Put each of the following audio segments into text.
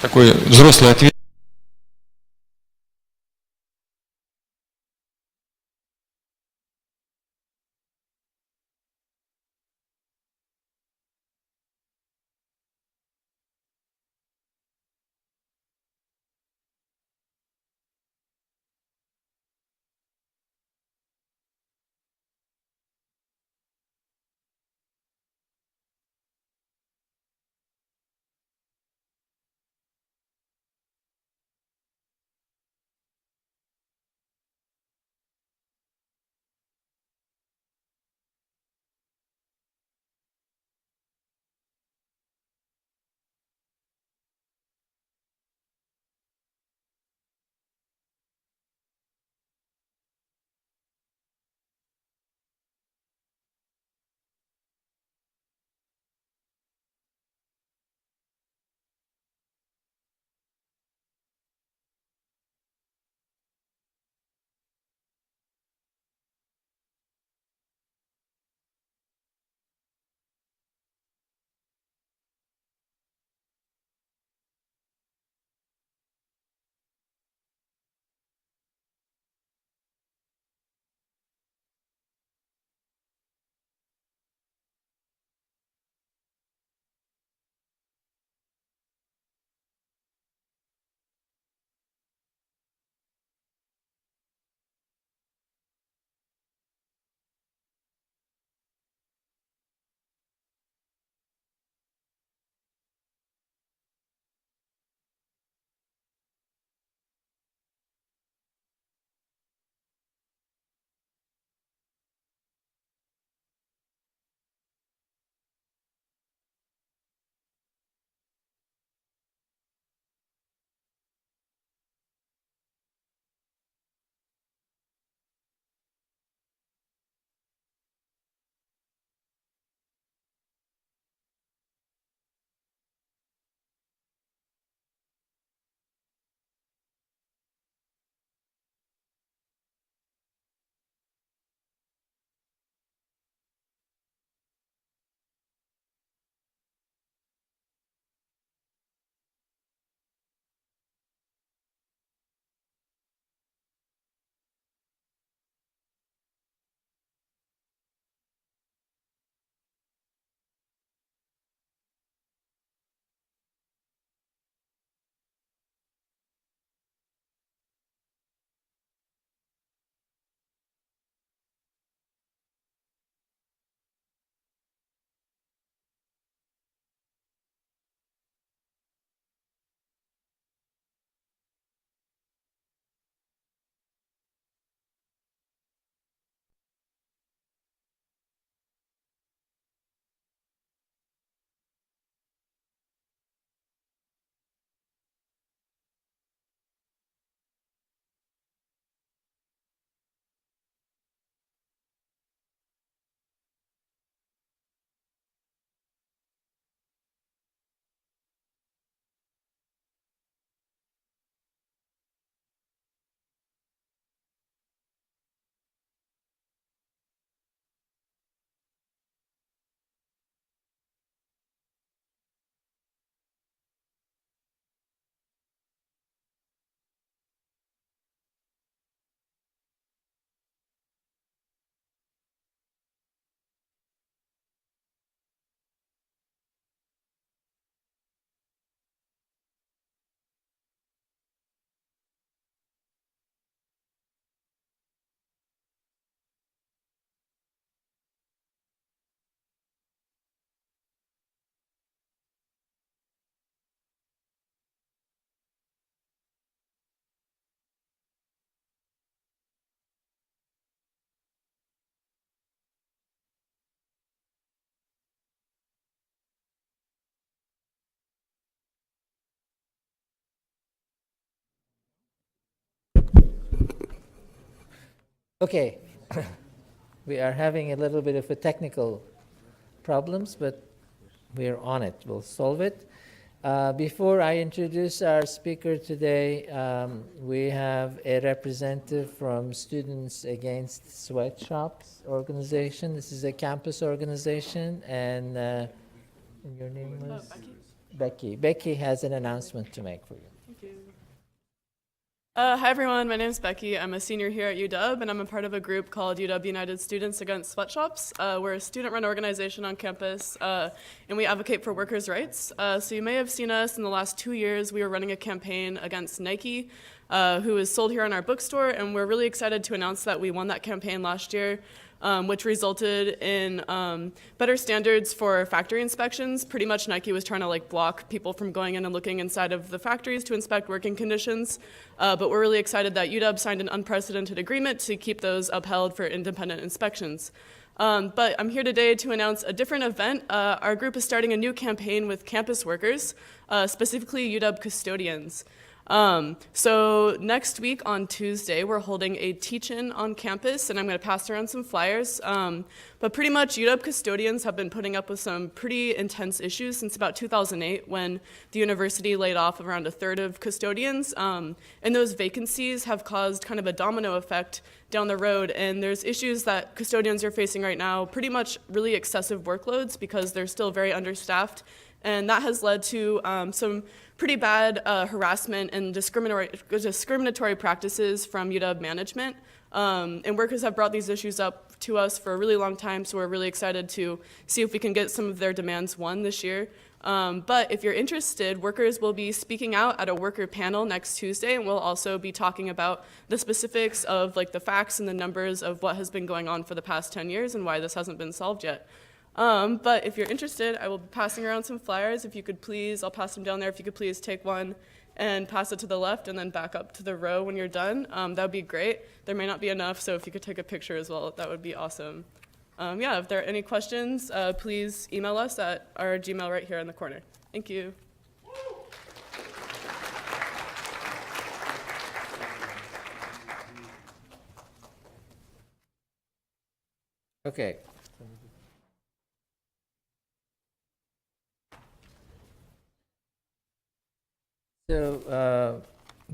такой взрослый ответ. Okay, we are having a little bit of a technical problems, but we're on it. We'll solve it. Before I introduce our speaker today, we have a representative from Students Against Sweatshops organization. This is a campus organization, and your name was Becky. Becky has an announcement to make for you. Thank you. Hi everyone, my name is Becky. I'm a senior here at UW and I'm a part of a group called UW United Students Against Sweatshops. We're a student-run organization on campus and we advocate for workers' rights. So you may have seen us in the last 2 years. We were running a campaign against Nike, who is sold here in our bookstore, and we're really excited to announce that we won that campaign last year. Which resulted in better standards for factory inspections. Pretty much Nike was trying to block people from going in and looking inside of the factories to inspect working conditions. But we're really excited that UW signed an unprecedented agreement to keep those upheld for independent inspections. But I'm here today to announce a different event. Our group is starting a new campaign with campus workers, specifically UW custodians. So next week on Tuesday, we're holding a teach-in on campus, and I'm going to pass around some flyers. But pretty much UW custodians have been putting up with some pretty intense issues since about 2008, when the university laid off around a third of custodians. And those vacancies have caused kind of a domino effect down the road, and there's issues that custodians are facing right now, pretty much really excessive workloads because they're still very understaffed. And that has led to some pretty bad harassment and discriminatory practices from UW management. And workers have brought these issues up to us for a really long time, so we're really excited to see if we can get some of their demands won this year. But if you're interested, workers will be speaking out at a worker panel next Tuesday, and we'll also be talking about the specifics of the facts and the numbers of what has been going on for the past 10 years and why this hasn't been solved yet. But if you're interested, I will be passing around some flyers. If you could please, I'll pass them down there. If you could please take one and pass it to the left and then back up to the row when you're done, that would be great. There may not be enough, so if you could take a picture as well, that would be awesome. Yeah, if there are any questions, please email us at our Gmail right here in the corner. Thank you. Okay. So,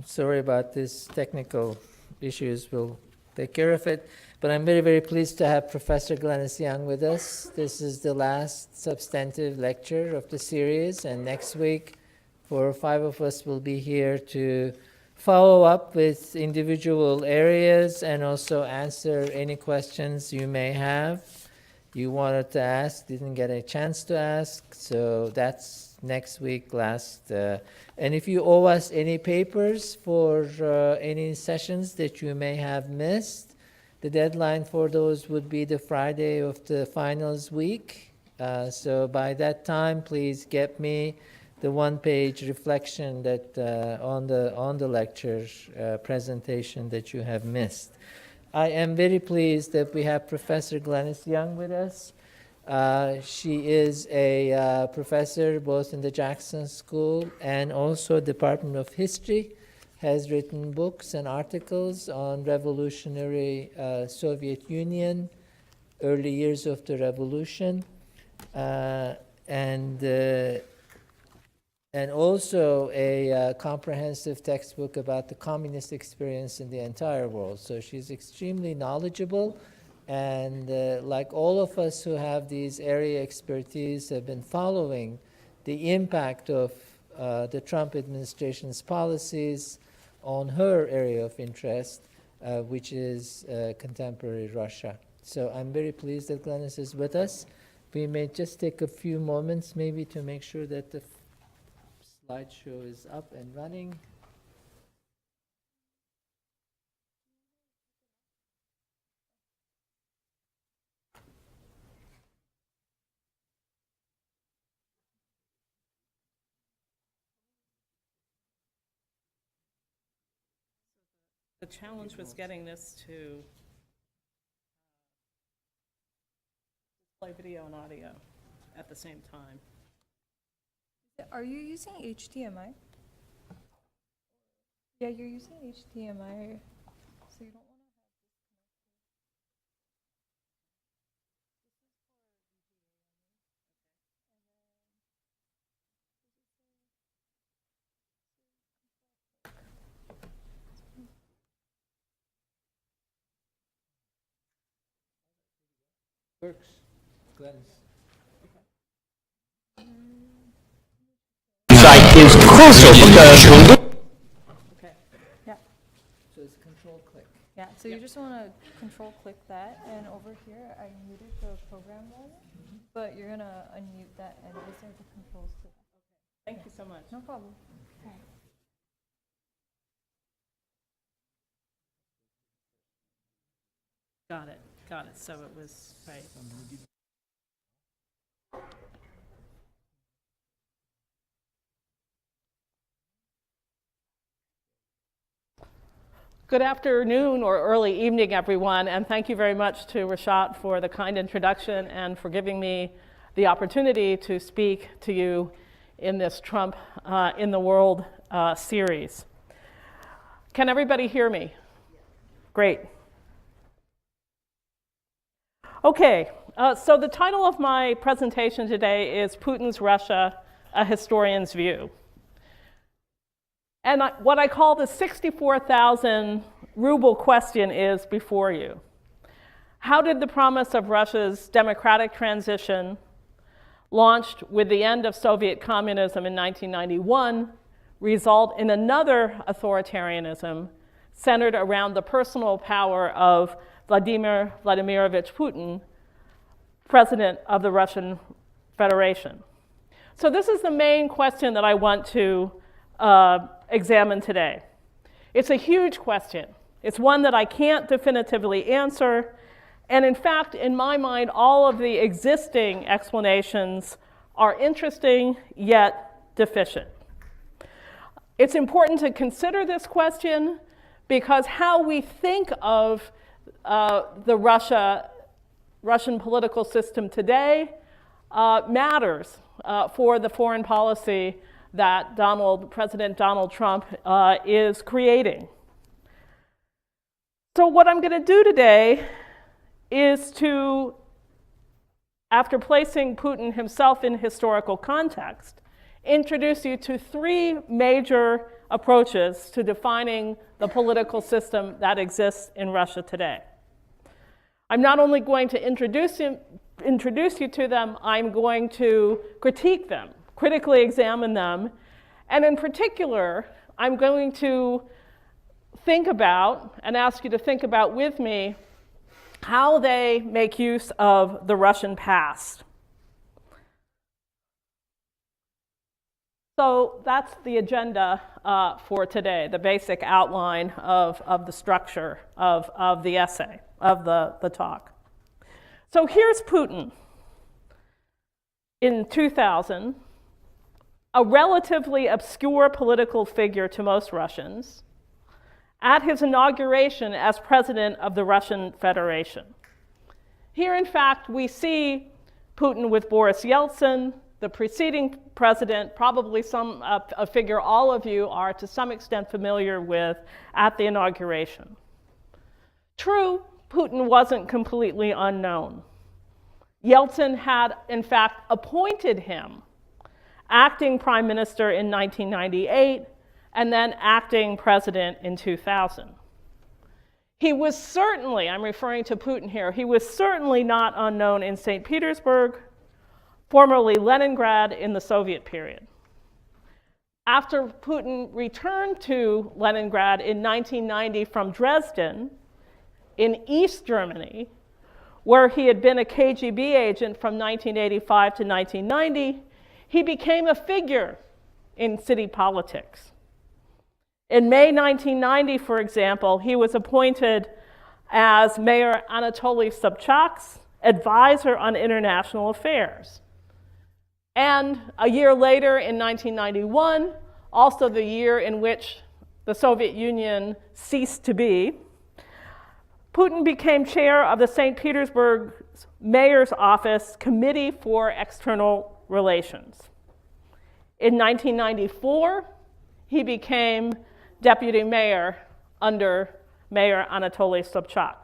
sorry about this technical issues. We'll take care of it. But I'm very, very pleased to have Professor Glennys Young with us. This is the last substantive lecture of the series, and next week, 4 or 5 of us will be here to follow up with individual areas and also answer any questions you may have. You wanted to ask, didn't get a chance to ask, so that's next week, and if you owe us any papers for any sessions that you may have missed, the deadline for those would be the Friday of the finals week. So by that time, please get me the one-page reflection that on the lecture presentation that you have missed. I am very pleased that we have Professor Glennys Young with us. She is a professor both in the Jackson School and also Department of History, has written books and articles on revolutionary Soviet Union, early years of the revolution, and also a comprehensive textbook about the communist experience in the entire world. So she's extremely knowledgeable. And like all of us who have these area expertise have been following the impact of the Trump administration's policies on her area of interest, which is contemporary Russia. So I'm very pleased that Glennys is with us. We may just take a few moments maybe to make sure that the slideshow is up and running. The challenge was getting this to play video and audio at the same time. Are you using HDMI? Yeah, you're using HDMI, so you don't want to Works. Glennys. Okay. Yeah, So it's control click. yeah, so you just want to control click that, and over here, I muted the program volume, but you're gonna unmute that, and these are the controls to that. Thank you so much. No problem. Got it, got it. So it was, right. Good afternoon or early evening, everyone, and thank you very much to Rashat for the kind introduction and for giving me the opportunity to speak to you in this Trump in the World series. Can everybody hear me? Great. Okay, so the title of my presentation today is Putin's Russia, A Historian's View. And what I call the 64,000 ruble question is before you. How did the promise of Russia's democratic transition, launched with the end of Soviet communism in 1991, result in another authoritarianism centered around the personal power of Vladimir Vladimirovich Putin, president of the Russian Federation? So this is the main question that I want to examine today. It's a huge question. It's one that I can't definitively answer. And in fact, in my mind, all of the existing explanations are interesting yet deficient. It's important to consider this question because how we think of the Russian political system today matters for the foreign policy that President Donald Trump is creating. So what I'm going to do today is to, after placing Putin himself in historical context, introduce you to three major approaches to defining the political system that exists in Russia today. I'm not only going to introduce you to them, I'm going to critique them, critically examine them, and in particular, I'm going to think about and ask you to think about with me how they make use of the Russian past. So that's the agenda for today, the basic outline of the structure of the essay, of the talk. So here's Putin in 2000, a relatively obscure political figure to most Russians, at his inauguration as president of the Russian Federation. Here, in fact, we see Putin with Boris Yeltsin, the preceding president, probably a figure all of you are to some extent familiar with at the inauguration. True, Putin wasn't completely unknown. Yeltsin had, in fact, appointed him acting prime minister in 1998 and then acting president in 2000. He was certainly, I'm referring to Putin here, he was certainly not unknown in St. Petersburg, formerly Leningrad, in the Soviet period. After Putin returned to Leningrad in 1990 from Dresden, in East Germany, where he had been a KGB agent from 1985 to 1990, he became a figure in city politics. In May 1990, for example, he was appointed as Mayor Anatoly Sobchak's advisor on international affairs. And a year later, in 1991, also the year in which the Soviet Union ceased to be, Putin became chair of the St. Petersburg Mayor's Office Committee for External Relations. In 1994, he became deputy mayor under Mayor Anatoly Sobchak.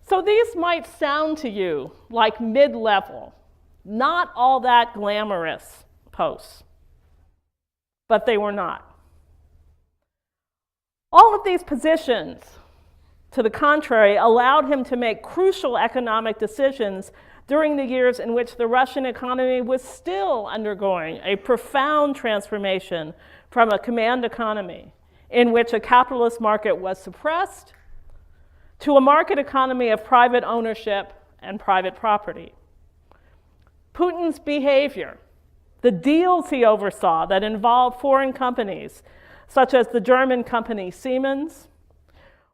So these might sound to you like mid-level, not all that glamorous posts, but they were not. All of these positions, to the contrary, allowed him to make crucial economic decisions during the years in which the Russian economy was still undergoing a profound transformation from a command economy in which a capitalist market was suppressed to a market economy of private ownership and private property. Putin's behavior, the deals he oversaw that involved foreign companies, such as the German company Siemens,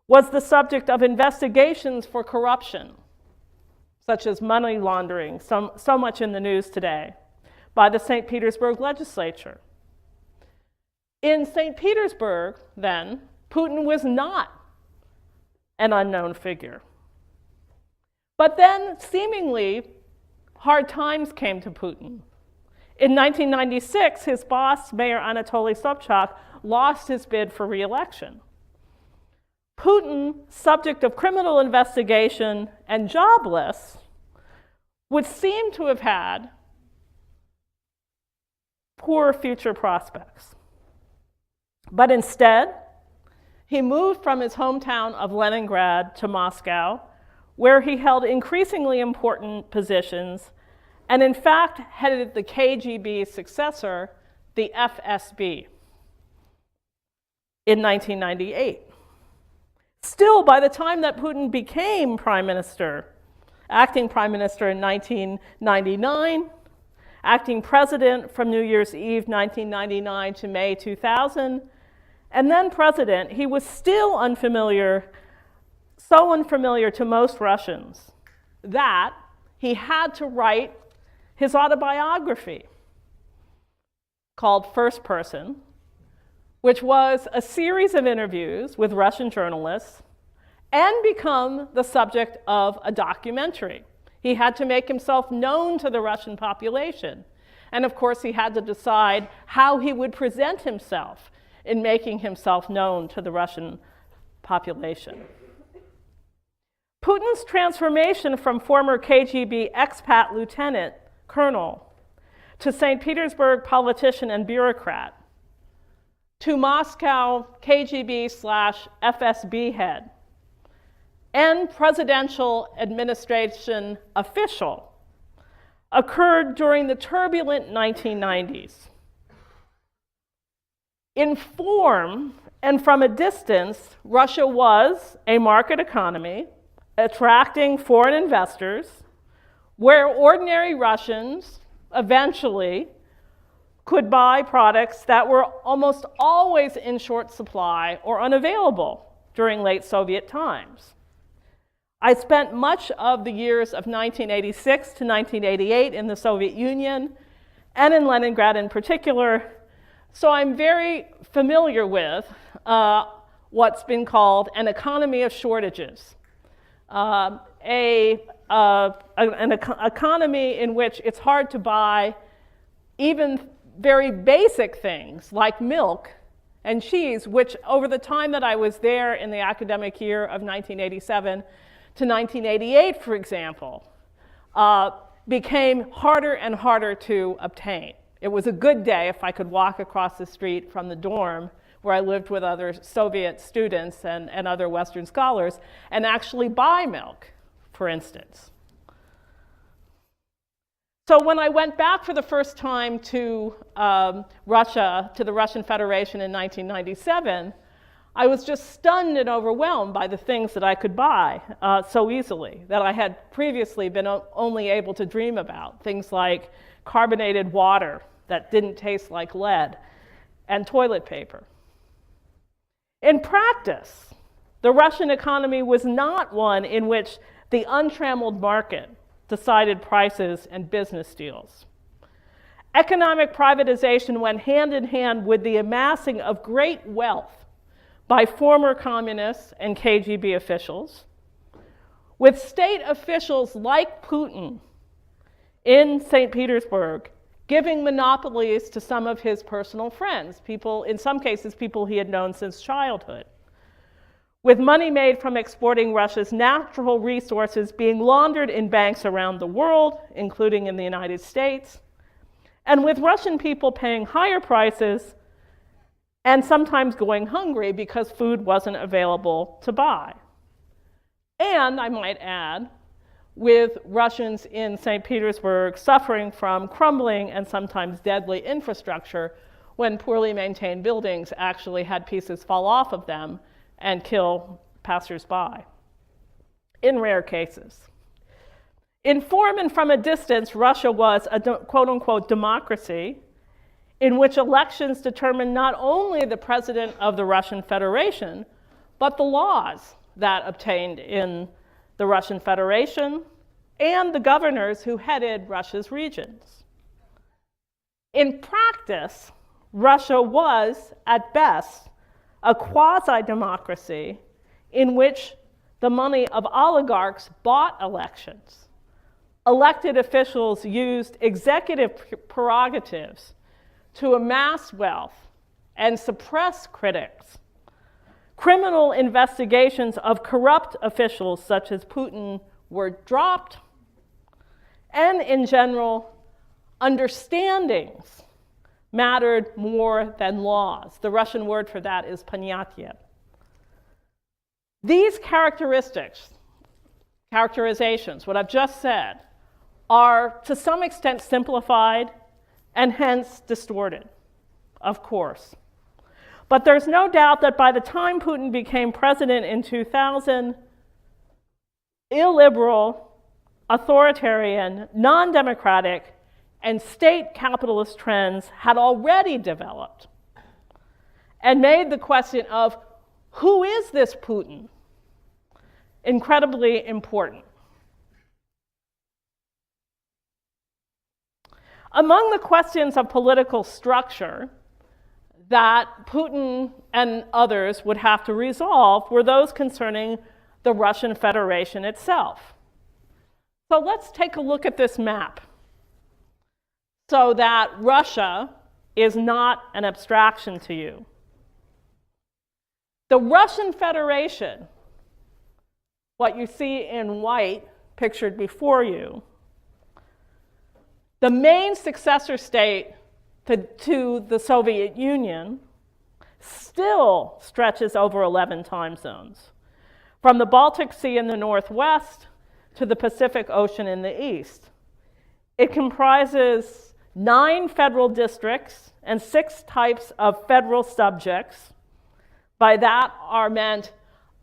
was the subject of investigations for corruption, such as money laundering, so much in the news today, by the St. Petersburg legislature. In St. Petersburg, then, Putin was not an unknown figure. But then, seemingly, hard times came to Putin. In 1996, his boss, Mayor Anatoly Sobchak, lost his bid for re-election. Putin, subject of criminal investigation and jobless, would seem to have had poor future prospects. But instead, he moved from his hometown of Leningrad to Moscow, where he held increasingly important positions and in fact headed the KGB's successor, the FSB, in 1998. Still, by the time that Putin became prime minister, acting prime minister in 1999, acting president from New Year's Eve 1999 to May 2000, and then president, he was still so unfamiliar to most Russians that he had to write his autobiography called First Person, which was a series of interviews with Russian journalists and become the subject of a documentary. He had to make himself known to the Russian population. And of course, he had to decide how he would present himself in making himself known to the Russian population. Putin's transformation from former KGB expat lieutenant colonel to St. Petersburg politician and bureaucrat to Moscow KGB/FSB head and presidential administration official occurred during the turbulent 1990s. In form and from a distance, Russia was a market economy attracting foreign investors, where ordinary Russians eventually could buy products that were almost always in short supply or unavailable during late Soviet times. I spent much of the years of 1986 to 1988 in the Soviet Union, and in Leningrad in particular, so I'm very familiar with what's been called an economy of shortages. An economy in which it's hard to buy even very basic things like milk and cheese, which over the time that I was there in the academic year of 1987 to 1988, for example, became harder and harder to obtain. It was a good day if I could walk across the street from the dorm where I lived with other Soviet students and other Western scholars and actually buy milk, for instance. So when I went back for the first time to Russia, to the Russian Federation in 1997, I was just stunned and overwhelmed by the things that I could buy so easily that I had previously been only able to dream about. Things like carbonated water that didn't taste like lead and toilet paper. In practice, the Russian economy was not one in which the untrammeled market decided prices and business deals. Economic privatization went hand in hand with the amassing of great wealth by former communists and KGB officials, with state officials like Putin in St. Petersburg giving monopolies to some of his personal friends, people, in some cases, people he had known since childhood, with money made from exporting Russia's natural resources being laundered in banks around the world, including in the United States, and with Russian people paying higher prices and sometimes going hungry because food wasn't available to buy. And, I might add, with Russians in St. Petersburg suffering from crumbling and sometimes deadly infrastructure when poorly maintained buildings actually had pieces fall off of them and kill passersby, in rare cases. In form and from a distance, Russia was a quote-unquote democracy in which elections determined not only the president of the Russian Federation, but the laws that obtained in the Russian Federation and the governors who headed Russia's regions. In practice, Russia was, at best, a quasi-democracy in which the money of oligarchs bought elections. Elected officials used executive prerogatives to amass wealth and suppress critics. Criminal investigations of corrupt officials such as Putin were dropped, and in general, understandings mattered more than laws. The Russian word for that is понятие. These characterizations, what I've just said, are to some extent simplified and hence distorted, of course. But there's no doubt that by the time Putin became president in 2000, illiberal, authoritarian, non-democratic, and state capitalist trends had already developed and made the question of who is this Putin incredibly important. Among the questions of political structure that Putin and others would have to resolve were those concerning the Russian Federation itself. So let's take a look at this map so that Russia is not an abstraction to you. The Russian Federation, what you see in white pictured before you, the main successor state to the Soviet Union, still stretches over 11 time zones, from the Baltic Sea in the northwest to the Pacific Ocean in the east. It comprises 9 federal districts and 6 types of federal subjects. By that are meant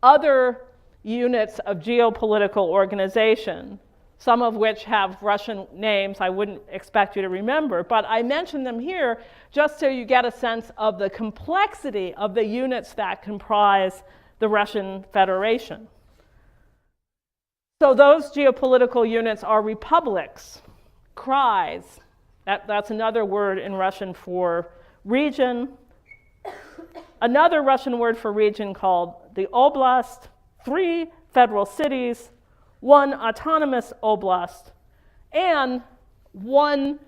other units of geopolitical organization, some of which have Russian names I wouldn't expect you to remember, but I mention them here just so you get a sense of the complexity of the units that comprise the Russian Federation. So those geopolitical units are republics, krais, that's another word in Russian for region, another Russian word for region called the oblast, 3 federal cities, 1 autonomous oblast, and 1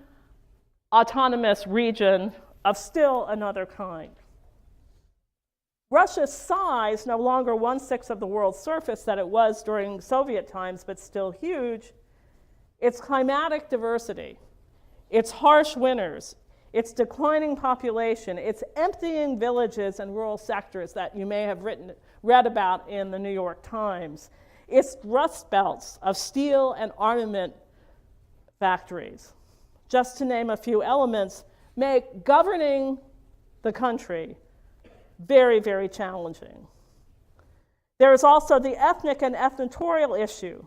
autonomous region of still another kind. Russia's size, no longer 1/6 of the world's surface that it was during Soviet times, but still huge, its climatic diversity, its harsh winters, its declining population, its emptying villages and rural sectors that you may have read about in the New York Times, its rust belts of steel and armament factories, just to name a few elements, make governing the country very, very challenging. There is also the ethnic and ethnotorial issue.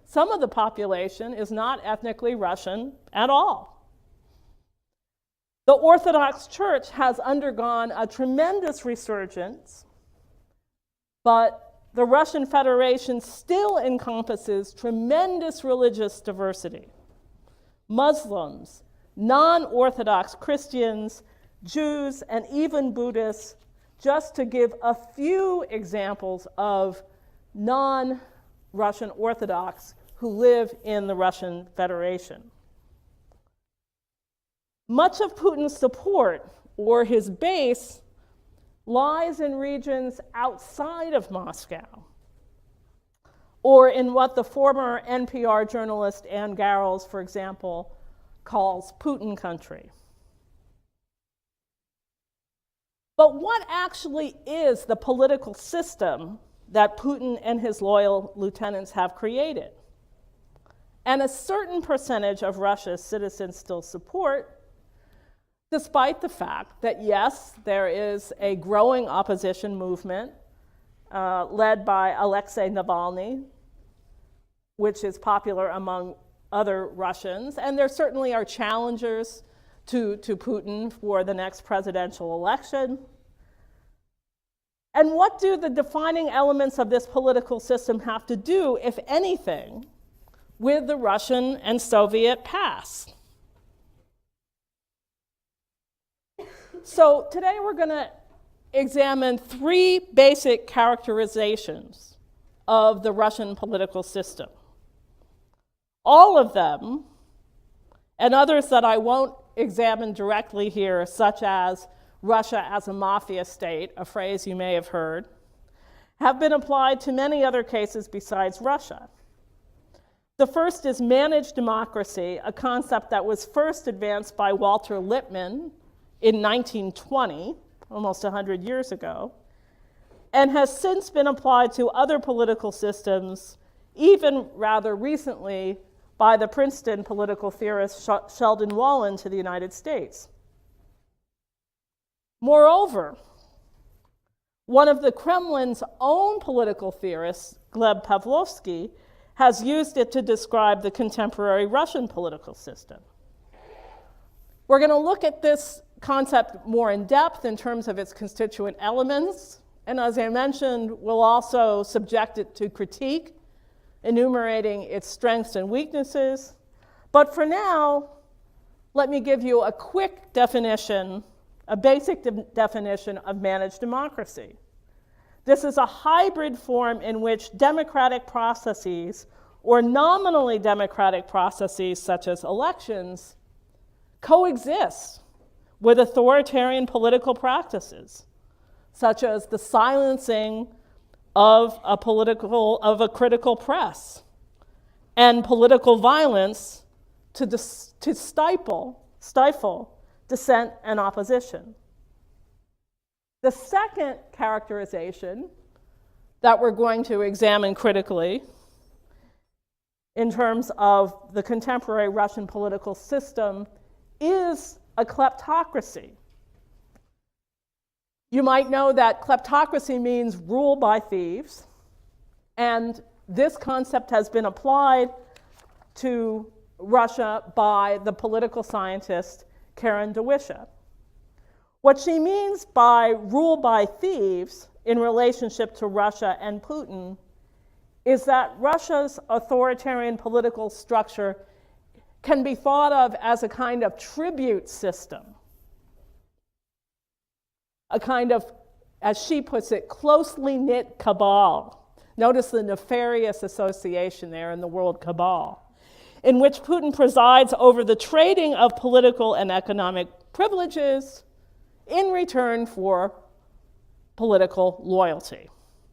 Some of the population is not ethnically Russian at all. The Orthodox Church has undergone a tremendous resurgence, but the Russian Federation still encompasses tremendous religious diversity. Muslims, non-Orthodox Christians, Jews, and even Buddhists, just to give a few examples of non-Russian Orthodox who live in the Russian Federation. Much of Putin's support, or his base, lies in regions outside of Moscow, or in what the former NPR journalist Ann Garrels, for example, calls Putin country. But what actually is the political system that Putin and his loyal lieutenants have created? and a certain percentage of Russia's citizens still support, despite the fact that, yes, there is a growing opposition movement led by Alexei Navalny, which is popular among other Russians, and there certainly are challengers to Putin for the next presidential election. And what do the defining elements of this political system have to do, if anything, with the Russian and Soviet past? So today we're going to examine three basic characterizations of the Russian political system. All of them, and others that I won't examine directly here, such as Russia as a mafia state, a phrase you may have heard, have been applied to many other cases besides Russia. The first is managed democracy, a concept that was first advanced by Walter Lippmann in 1920, almost 100 years ago, and has since been applied to other political systems, even rather recently by the Princeton political theorist Sheldon Wallen to the United States. Moreover, one of the Kremlin's own political theorists, Gleb Pavlovsky, has used it to describe the contemporary Russian political system. We're going to look at this concept more in depth in terms of its constituent elements, and as I mentioned, we'll also subject it to critique, enumerating its strengths and weaknesses. But for now, let me give you a quick definition, a basic definition of managed democracy. This is a hybrid form in which democratic processes, or nominally democratic processes such as elections, coexist with authoritarian political practices, such as the silencing of a critical press and political violence to stifle dissent and opposition. The second characterization that we're going to examine critically in terms of the contemporary Russian political system is a kleptocracy. You might know that kleptocracy means rule by thieves, and this concept has been applied to Russia by the political scientist Karen DeWisha. What she means by rule by thieves in relationship to Russia and Putin is that Russia's authoritarian political structure can be thought of as a kind of tribute system, a kind of, as she puts it, closely knit cabal. Notice the nefarious association there in the word cabal, in which Putin presides over the trading of political and economic privileges in return for political loyalty.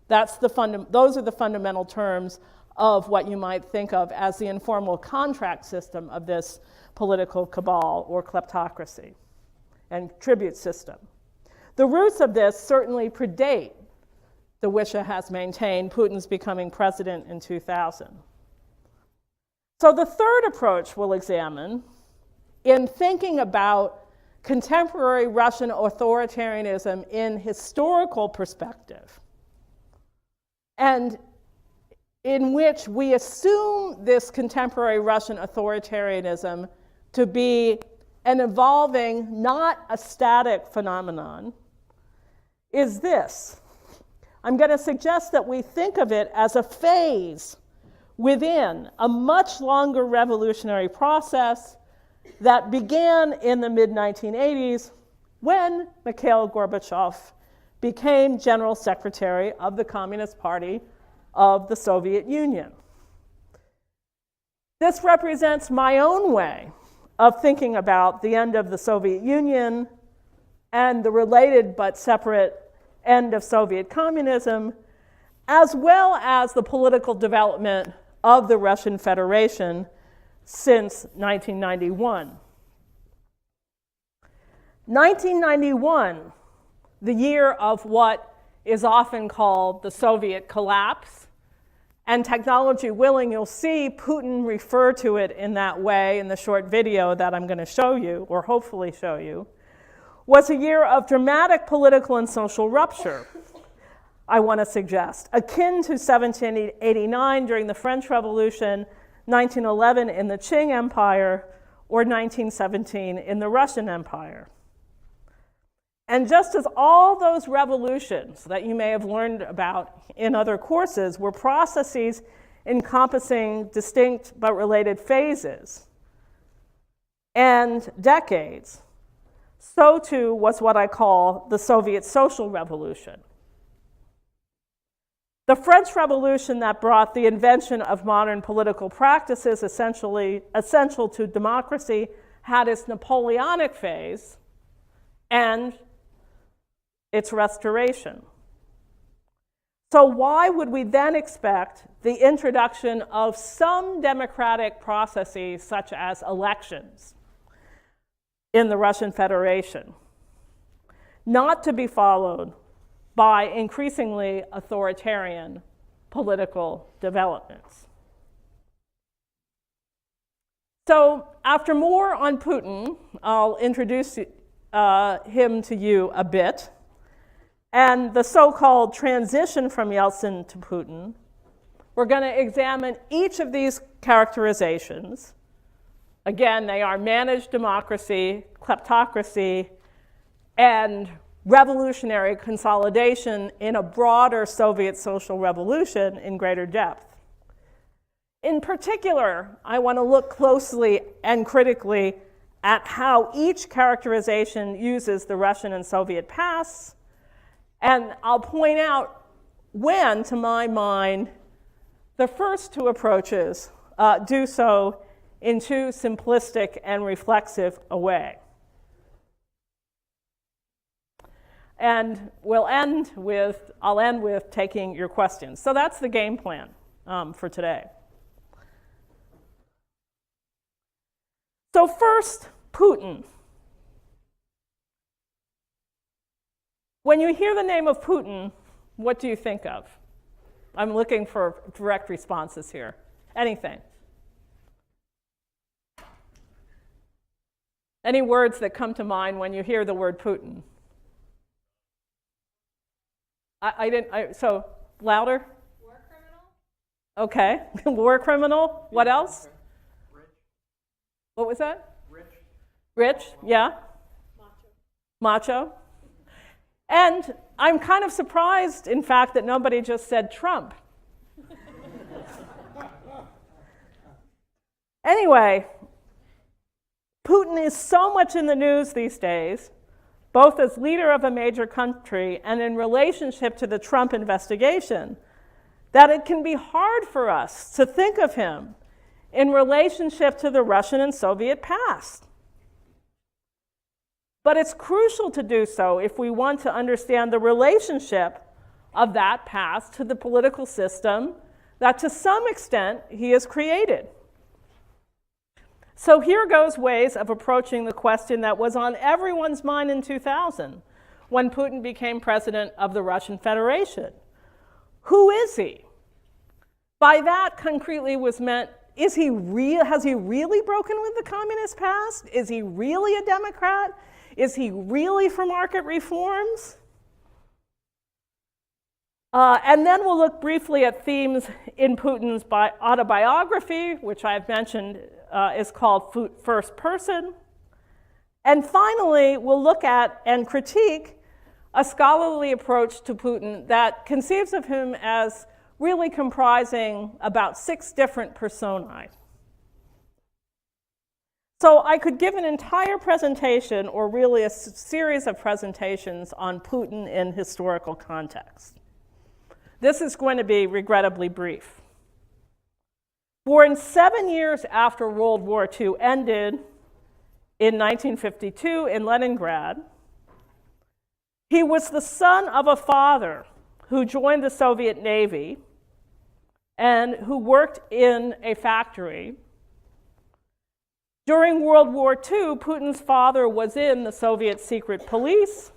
Those are the fundamental terms of what you might think of as the informal contract system of this political cabal or kleptocracy and tribute system. The roots of this certainly predate, DeWisha has maintained, Putin's becoming president in 2000. So the third approach we'll examine in thinking about contemporary Russian authoritarianism in historical perspective, and in which we assume this contemporary Russian authoritarianism to be an evolving, not a static phenomenon, is this. I'm going to suggest that we think of it as a phase within a much longer revolutionary process that began in the mid-1980s when Mikhail Gorbachev became General Secretary of the Communist Party of the Soviet Union. This represents my own way of thinking about the end of the Soviet Union and the related but separate end of Soviet communism, as well as the political development of the Russian Federation since 1991. 1991, the year of what is often called the Soviet collapse and technology willing, you'll see Putin refer to it in that way in the short video that I'm going to show you, or hopefully show you, was a year of dramatic political and social rupture, I want to suggest, akin to 1789 during the French Revolution, 1911 in the Qing Empire, or 1917 in the Russian Empire. And just as all those revolutions that you may have learned about in other courses were processes encompassing distinct but related phases and decades, so too was what I call the Soviet social revolution. The French Revolution that brought the invention of modern political practices essential to democracy had its Napoleonic phase and its restoration. So why would we then expect the introduction of some democratic processes, such as elections, in the Russian Federation, not to be followed by increasingly authoritarian political developments? So after more on Putin, I'll introduce him to you a bit. And the so-called transition from Yeltsin to Putin, we're going to examine each of these characterizations. Again, they are managed democracy, kleptocracy, and revolutionary consolidation in a broader Soviet social revolution in greater depth. In particular, I want to look closely and critically at how each characterization uses the Russian and Soviet pasts. And I'll point out when, to my mind, the first two approaches do so in too simplistic and reflexive a way. And I'll end with taking your questions. So that's the game plan for today. So first, Putin. When you hear the name of Putin, what do you think of? I'm looking for direct responses here. Anything? Any words that come to mind when you hear the word Putin? So louder? War criminal? Okay. War criminal. What else? Rich. What was that? Rich. Rich, yeah. Macho. And I'm kind of surprised, in fact, that nobody just said Trump. Anyway, Putin is so much in the news these days, both as leader of a major country and in relationship to the Trump investigation, that it can be hard for us to think of him in relationship to the Russian and Soviet past. But it's crucial to do so if we want to understand the relationship of that past to the political system that to some extent he has created. So here goes ways of approaching the question that was on everyone's mind in 2000 when Putin became president of the Russian Federation. Who is he? By that concretely was meant, has he really broken with the communist past? Is he really a Democrat? Is he really for market reforms? And then we'll look briefly at themes in Putin's autobiography, which I've mentioned is called First Person. And finally, we'll look at and critique a scholarly approach to Putin that conceives of him as really comprising about 6 different personae. So I could give an entire presentation, or really a series of presentations, on Putin in historical context. This is going to be regrettably brief. Born 7 years after World War II ended in 1952 in Leningrad, he was the son of a father who joined the Soviet Navy and who worked in a factory. During World War II, Putin's father was in the Soviet secret police.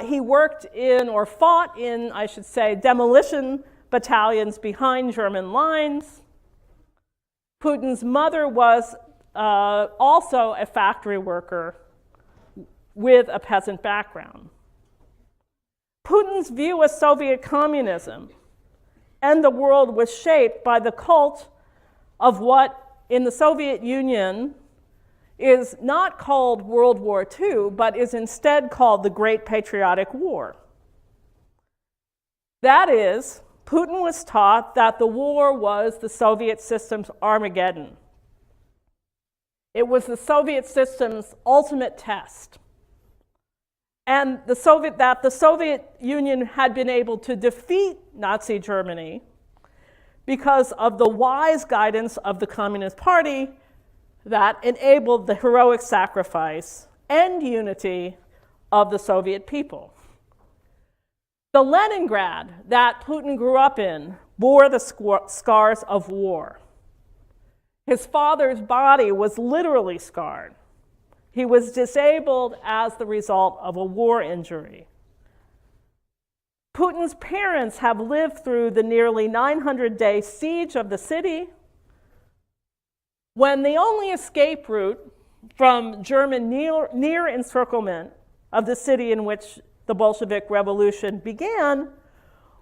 He worked in, or fought in, I should say, demolition battalions behind German lines. Putin's mother was also a factory worker with a peasant background. Putin's view of Soviet communism and the world was shaped by the cult of what in the Soviet Union is not called World War II, but is instead called the Great Patriotic War. That is, Putin was taught that the war was the Soviet system's Armageddon. It was the Soviet system's ultimate test. And that the Soviet Union had been able to defeat Nazi Germany because of the wise guidance of the Communist Party that enabled the heroic sacrifice and unity of the Soviet people. The Leningrad that Putin grew up in bore the scars of war. His father's body was literally scarred. He was disabled as the result of a war injury. Putin's parents have lived through the nearly 900-day siege of the city, when the only escape route from German near encirclement of the city in which the Bolshevik Revolution began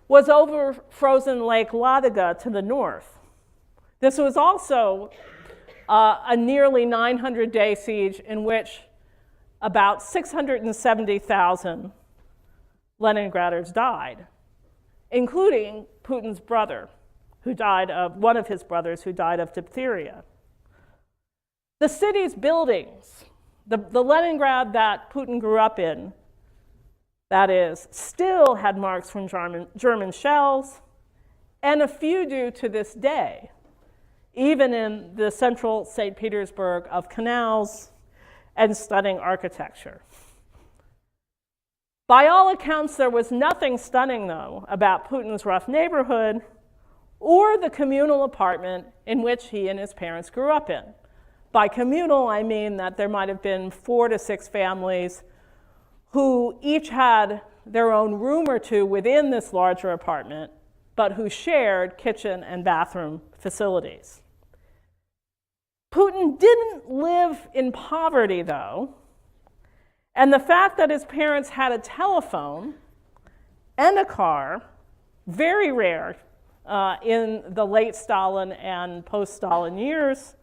was over frozen Lake Ladoga to the north. This was also a nearly 900-day siege in which about 670,000 Leningraders died, including Putin's brother, one of his brothers who died of diphtheria. The city's buildings, the Leningrad that Putin grew up in, that is, still had marks from German shells, and a few do to this day, even in the central St. Petersburg of canals and stunning architecture. By all accounts, there was nothing stunning, though, about Putin's rough neighborhood or the communal apartment in which he and his parents grew up in. By communal, I mean that there might have been 4 to 6 families who each had their own room or two within this larger apartment, but who shared kitchen and bathroom facilities. Putin didn't live in poverty, though, and the fact that his parents had a telephone and a car, very rare in the late Stalin and post-Stalin years,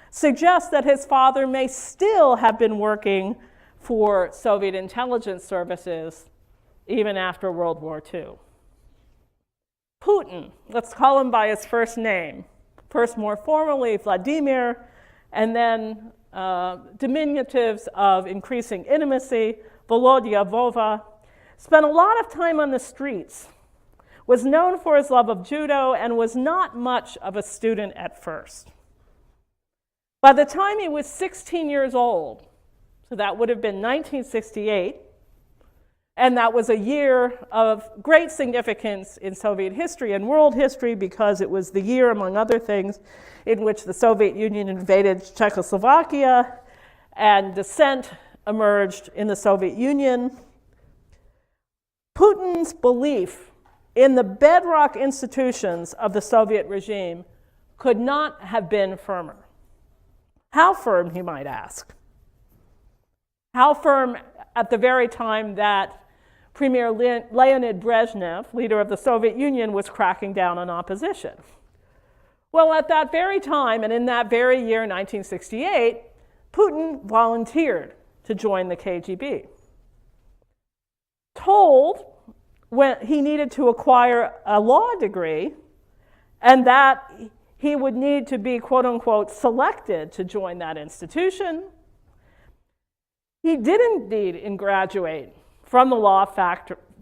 suggests that his father may still have been working for Soviet intelligence services even after World War II. Putin, let's call him by his first name, first more formally Vladimir, and then diminutives of increasing intimacy, Volodya, Vova, spent a lot of time on the streets, was known for his love of judo, and was not much of a student at first. By the time he was 16 years old, so that would have been 1968, and that was a year of great significance in Soviet history and world history because it was the year, among other things, in which the Soviet Union invaded Czechoslovakia and dissent emerged in the Soviet Union. Putin's belief in the bedrock institutions of the Soviet regime could not have been firmer. How firm, you might ask? How firm at the very time that Premier Leonid Brezhnev, leader of the Soviet Union, was cracking down on opposition? Well, at that very time, and in that very year, 1968, Putin volunteered to join the KGB. Told when he needed to acquire a law degree and that he would need to be, quote unquote, selected to join that institution, he did indeed graduate from the law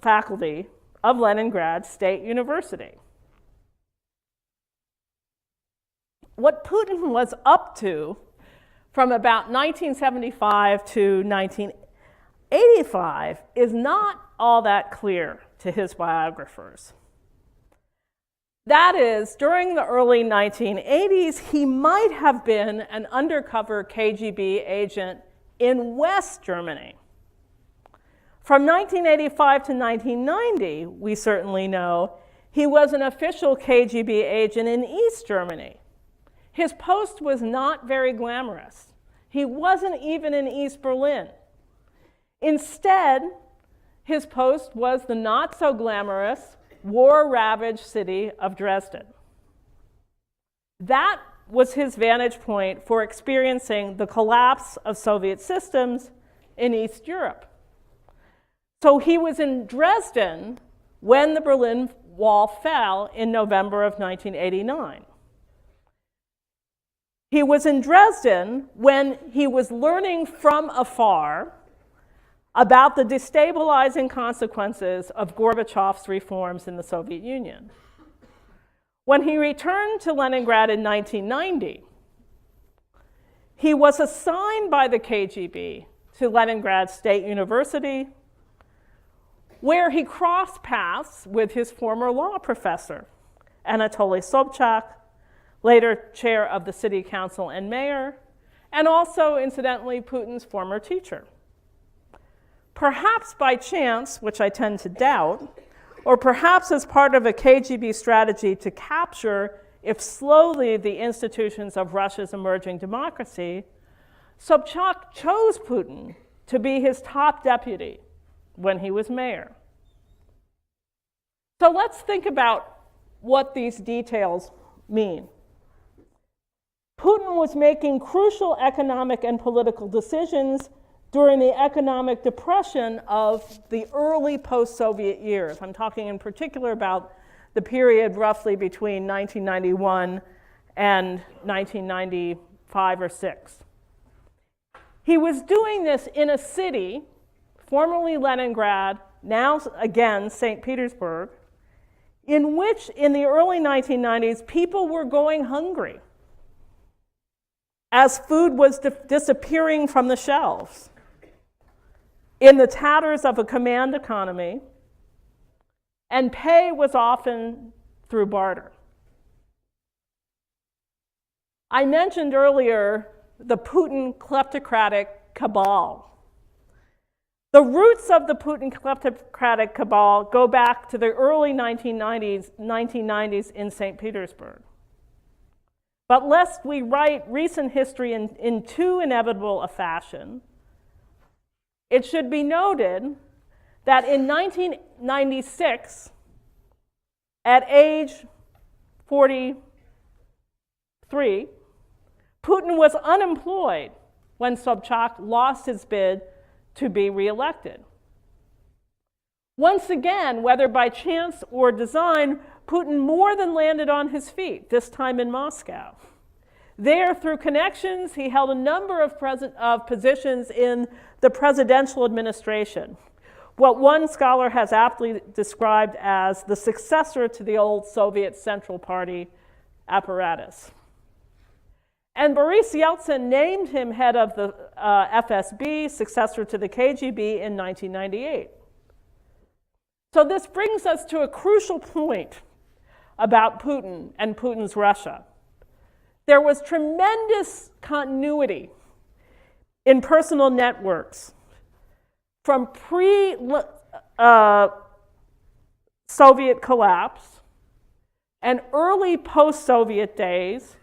faculty of Leningrad State University. What Putin was up to from about 1975 to 1985 is not all that clear to his biographers. That is, during the early 1980s, he might have been an undercover KGB agent in West Germany. From 1985 to 1990, we certainly know, he was an official KGB agent in East Germany. His post was not very glamorous. He wasn't even in East Berlin. Instead, his post was the not so glamorous, war-ravaged city of Dresden. That was his vantage point for experiencing the collapse of Soviet systems in East Europe. So he was in Dresden when the Berlin Wall fell in November of 1989. He was in Dresden when he was learning from afar about the destabilizing consequences of Gorbachev's reforms in the Soviet Union. When he returned to Leningrad in 1990, he was assigned by the KGB to Leningrad State University, where he crossed paths with his former law professor, Anatoly Sobchak, later chair of the city council and mayor, and also, incidentally, Putin's former teacher. Perhaps by chance, which I tend to doubt, or perhaps as part of a KGB strategy to capture, if slowly, the institutions of Russia's emerging democracy, Sobchak chose Putin to be his top deputy when he was mayor. So let's think about what these details mean. Putin was making crucial economic and political decisions during the economic depression of the early post-Soviet years. I'm talking in particular about the period roughly between 1991 and 1995 or 6. He was doing this in a city, formerly Leningrad, now again St. Petersburg, in which in the early 1990s people were going hungry as food was disappearing from the shelves, in the tatters of a command economy, and pay was often through barter. I mentioned earlier the Putin kleptocratic cabal. The roots of the Putin kleptocratic cabal go back to the early 1990s in St. Petersburg. But lest we write recent history in too inevitable a fashion, it should be noted that in 1996, at age 43, Putin was unemployed when Sobchak lost his bid to be reelected. Once again, whether by chance or design, Putin more than landed on his feet, this time in Moscow. There, through connections, he held a number of positions in the presidential administration, what one scholar has aptly described as the successor to the old Soviet Central Party apparatus. And Boris Yeltsin named him head of the FSB, successor to the KGB, in 1998. So this brings us to a crucial point about Putin and Putin's Russia. There was tremendous continuity in personal networks from pre-Soviet collapse and early post-Soviet days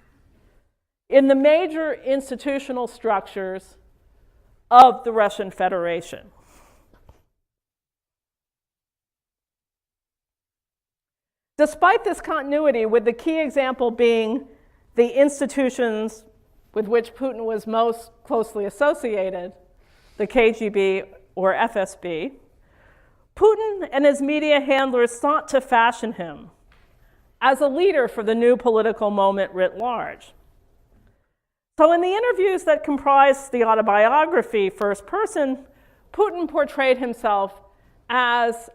in the major institutional structures of the Russian Federation. Despite this continuity, with the key example being the institutions with which Putin was most closely associated, the KGB or FSB, Putin and his media handlers sought to fashion him as a leader for the new political moment writ large. So in the interviews that comprise the autobiography, First Person, Putin portrayed himself as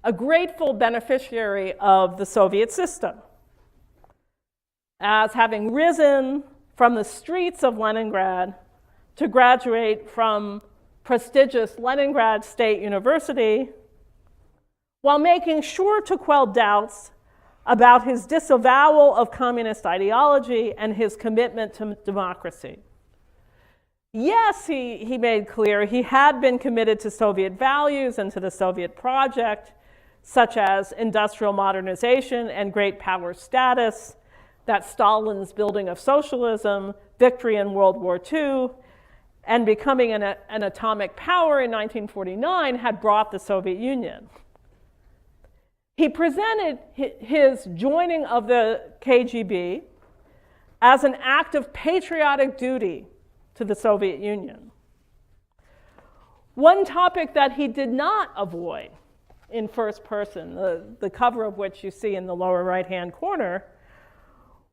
a grateful beneficiary of the Soviet system, as having risen from the streets of Leningrad to graduate from prestigious Leningrad State University, while making sure to quell doubts about his disavowal of communist ideology and his commitment to democracy. Yes, he made clear he had been committed to Soviet values and to the Soviet project such as industrial modernization and great power status, that Stalin's building of socialism, victory in World War II, and becoming an atomic power in 1949 had brought the Soviet Union. He presented his joining of the KGB as an act of patriotic duty to the Soviet Union. One topic that he did not avoid in first person, the cover of which you see in the lower right-hand corner,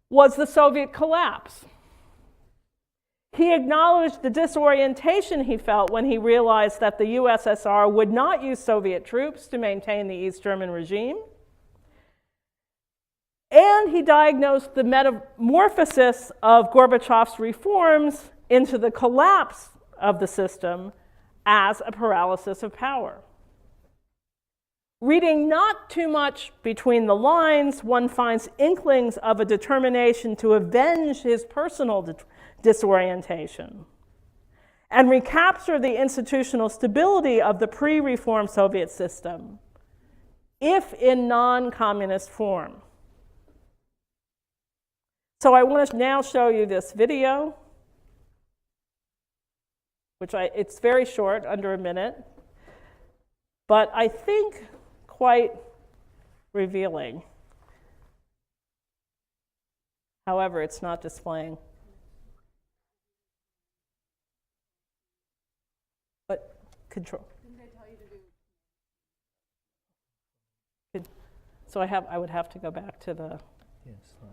was the Soviet collapse. He acknowledged the disorientation he felt when he realized that the USSR would not use Soviet troops to maintain the East German regime. And he diagnosed the metamorphosis of Gorbachev's reforms into the collapse of the system as a paralysis of power. Reading not too much between the lines, one finds inklings of a determination to avenge his personal disorientation and recapture the institutional stability of the pre-reform Soviet system, if in non-communist form. So I want to now show you this video, which it's very short, under a minute, but I think quite revealing. However, it's not displaying. But control. Didn't they tell you to do? So I would have to go back to the. Yes, slide.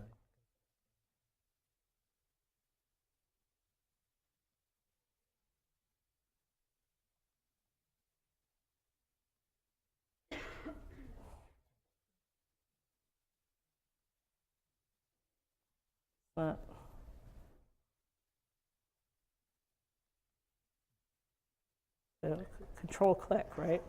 Control click, right?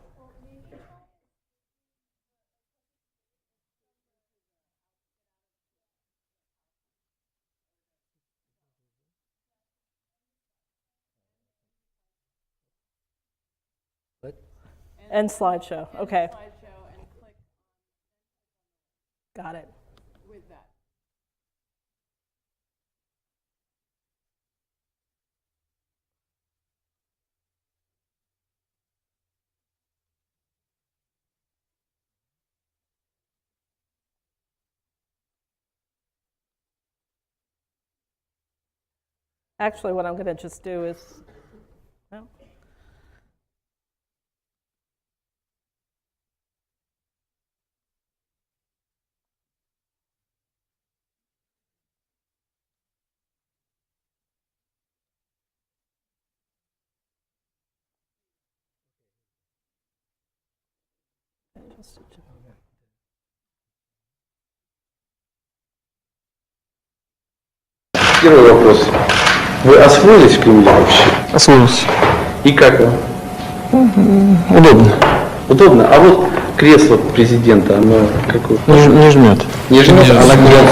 What? And slideshow. Okay. Got it. With that. Actually, what I'm going to just do is, well, Первый вопрос. Вы освоились в Кремле вообще? Освоился. И как вам? Удобно. Удобно? А вот кресло президента, оно какое? Не жмет. Не жмет, а нагнет.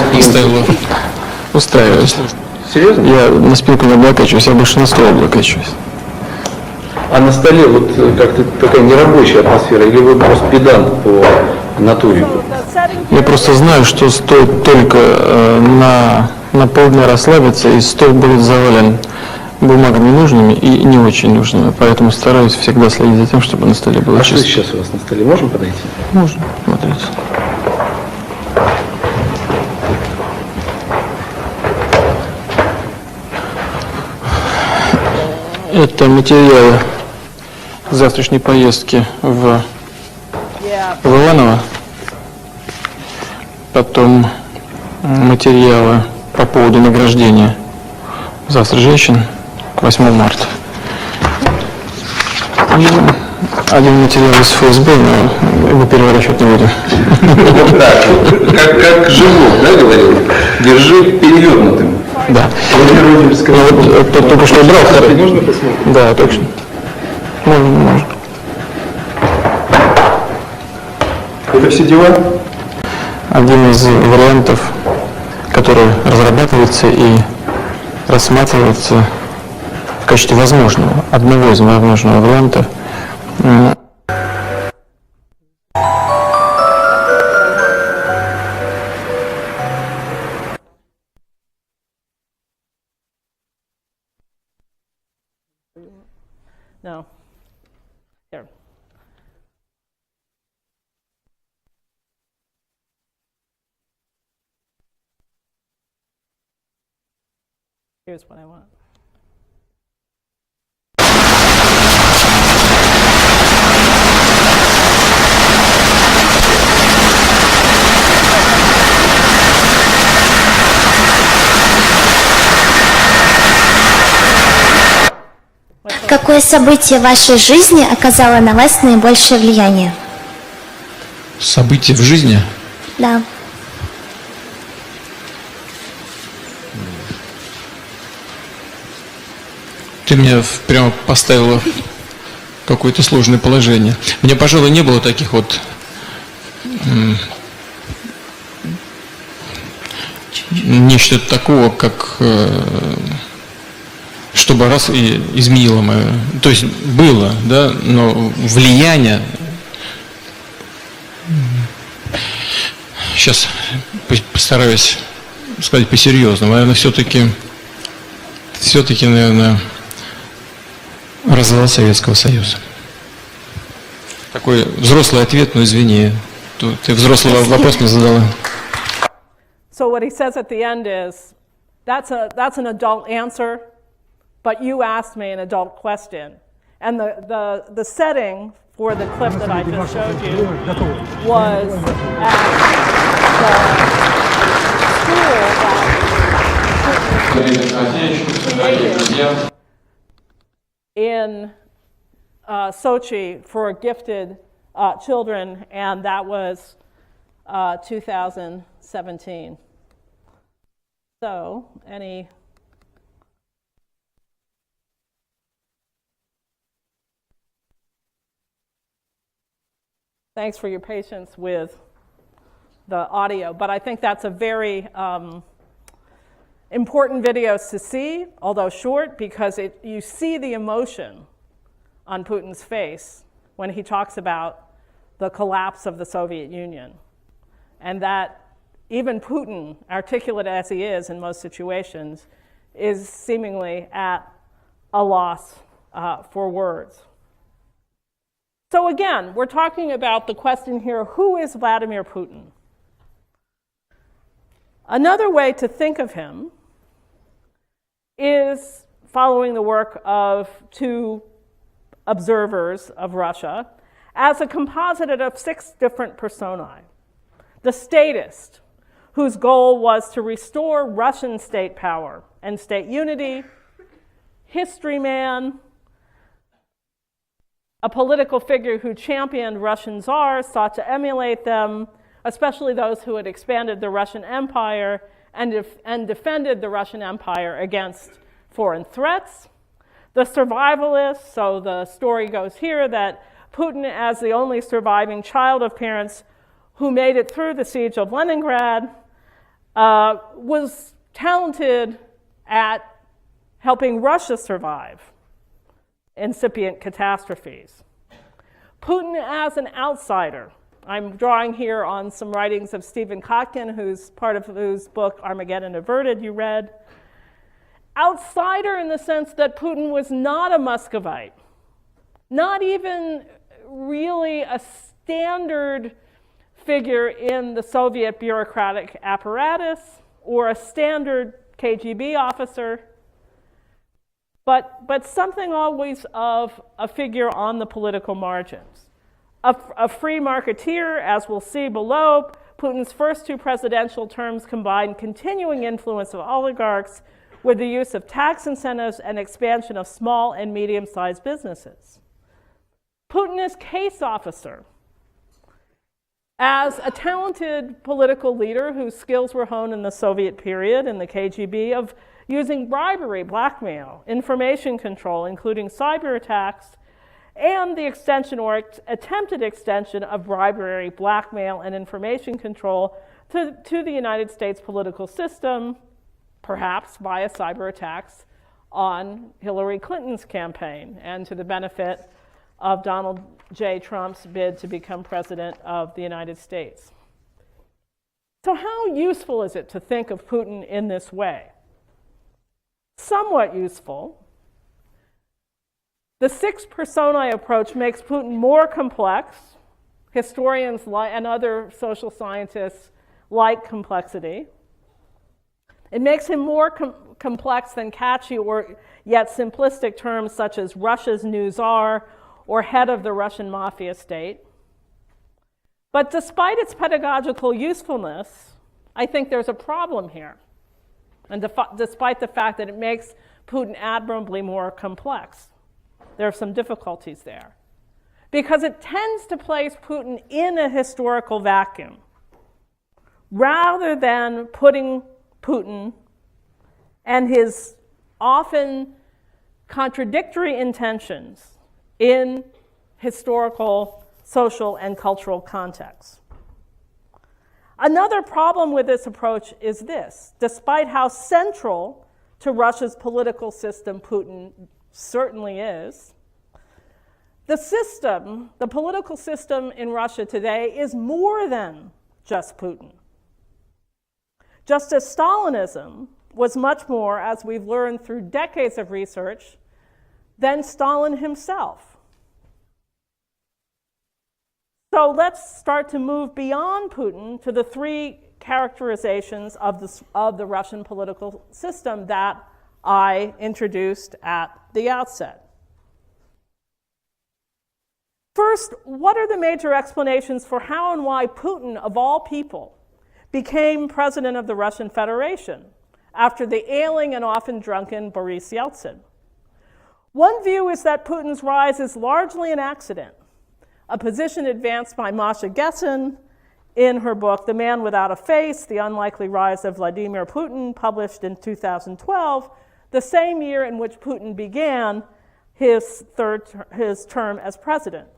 Устраиваюсь. Серьезно? Я на спинку не облокачиваюсь, я больше на стол облокачиваюсь. А на столе вот как-то такая нерабочая атмосфера, или вы просто педант по натуре? Я просто знаю, что стоит только на полдня расслабиться, и стол будет завален бумагами нужными и не очень нужными. Поэтому стараюсь всегда следить за тем, чтобы на столе было чисто. А что сейчас у вас на столе? Можем подойти? Можно, смотрите. Это материалы завтрашней поездки в Иваново. Потом материалы по поводу награждения завтра женщин 8 марта. И один материал из ФСБ, но его переворачивать не будем. Вот так, как живот, да, говорил? Держи перевернутым. Да. Вот только что брал. Можно посмотреть? Да, точно. Можно. Это все дела? Один из вариантов, который разрабатывается и рассматривается в качестве возможного, одного из возможных вариантов. No. Here. Here's what I want. Какое событие в вашей жизни оказало на вас наибольшее влияние? События в жизни? Да. Ты меня прямо поставила в какое-то сложное положение. Мне, пожалуй, не было таких вот нечто такого, как чтобы раз и изменило мое. То есть было, да, но влияние. Сейчас постараюсь сказать по-серьезному. Наверное, все-таки, наверное, развал Советского Союза. Такой взрослый ответ, но извини, ты взрослый вопрос мне задала. So what he says at the end is, that's an adult answer, but you asked me an adult question. And the setting for the clip that I just showed you was at the school that in Sochi for gifted children, and that was 2017. So, thanks for your patience with the audio, but I think that's a very important video to see, although short, because you see the emotion on Putin's face when he talks about the collapse of the Soviet Union. And that even Putin, articulate as he is in most situations, is seemingly at a loss for words. So again, we're talking about the question here, who is Vladimir Putin? Another way to think of him is following the work of two observers of Russia as a composite of 6 different personae. The statist, whose goal was to restore Russian state power and state unity, history man, a political figure who championed Russian czars, sought to emulate them, especially those who had expanded the Russian Empire and defended the Russian Empire against foreign threats. The survivalist, so the story goes here that Putin, as the only surviving child of parents who made it through the siege of Leningrad, was talented at helping Russia survive incipient catastrophes. Putin as an outsider. I'm drawing here on some writings of Stephen Kotkin, who's part of whose book Armageddon Averted you read. Outsider in the sense that Putin was not a Muscovite, not even really a standard figure in the Soviet bureaucratic apparatus or a standard KGB officer, but something always of a figure on the political margins. A free marketeer, as we'll see below, Putin's first 2 presidential terms combined continuing influence of oligarchs with the use of tax incentives and expansion of small and medium-sized businesses. Putin is case officer. As a talented political leader whose skills were honed in the Soviet period in the KGB of using bribery, blackmail, information control, including cyber attacks, and the extension or attempted extension of bribery, blackmail, and information control to the United States political system, perhaps via cyber attacks on Hillary Clinton's campaign and to the benefit of Donald J. Trump's bid to become president of the United States. So how useful is it to think of Putin in this way? Somewhat useful. The six personae approach makes Putin more complex. Historians and other social scientists like complexity. It makes him more complex than catchy or yet simplistic terms such as Russia's new czar or head of the Russian mafia state. But despite its pedagogical usefulness, I think there's a problem here. And despite the fact that it makes Putin admirably more complex, there are some difficulties there. Because it tends to place Putin in a historical vacuum, rather than putting Putin and his often contradictory intentions in historical, social, and cultural contexts. Another problem with this approach is this: despite how central to Russia's political system Putin certainly is, the political system in Russia today is more than just Putin. Just as Stalinism was much more, as we've learned through decades of research, than Stalin himself. So let's start to move beyond Putin to the three characterizations of the Russian political system that I introduced at the outset. First, what are the major explanations for how and why Putin, of all people, became president of the Russian Federation after the ailing and often drunken Boris Yeltsin? One view is that Putin's rise is largely an accident, a position advanced by Masha Gessen in her book, The Man Without a Face, The Unlikely Rise of Vladimir Putin, published in 2012, the same year in which Putin began his term as president.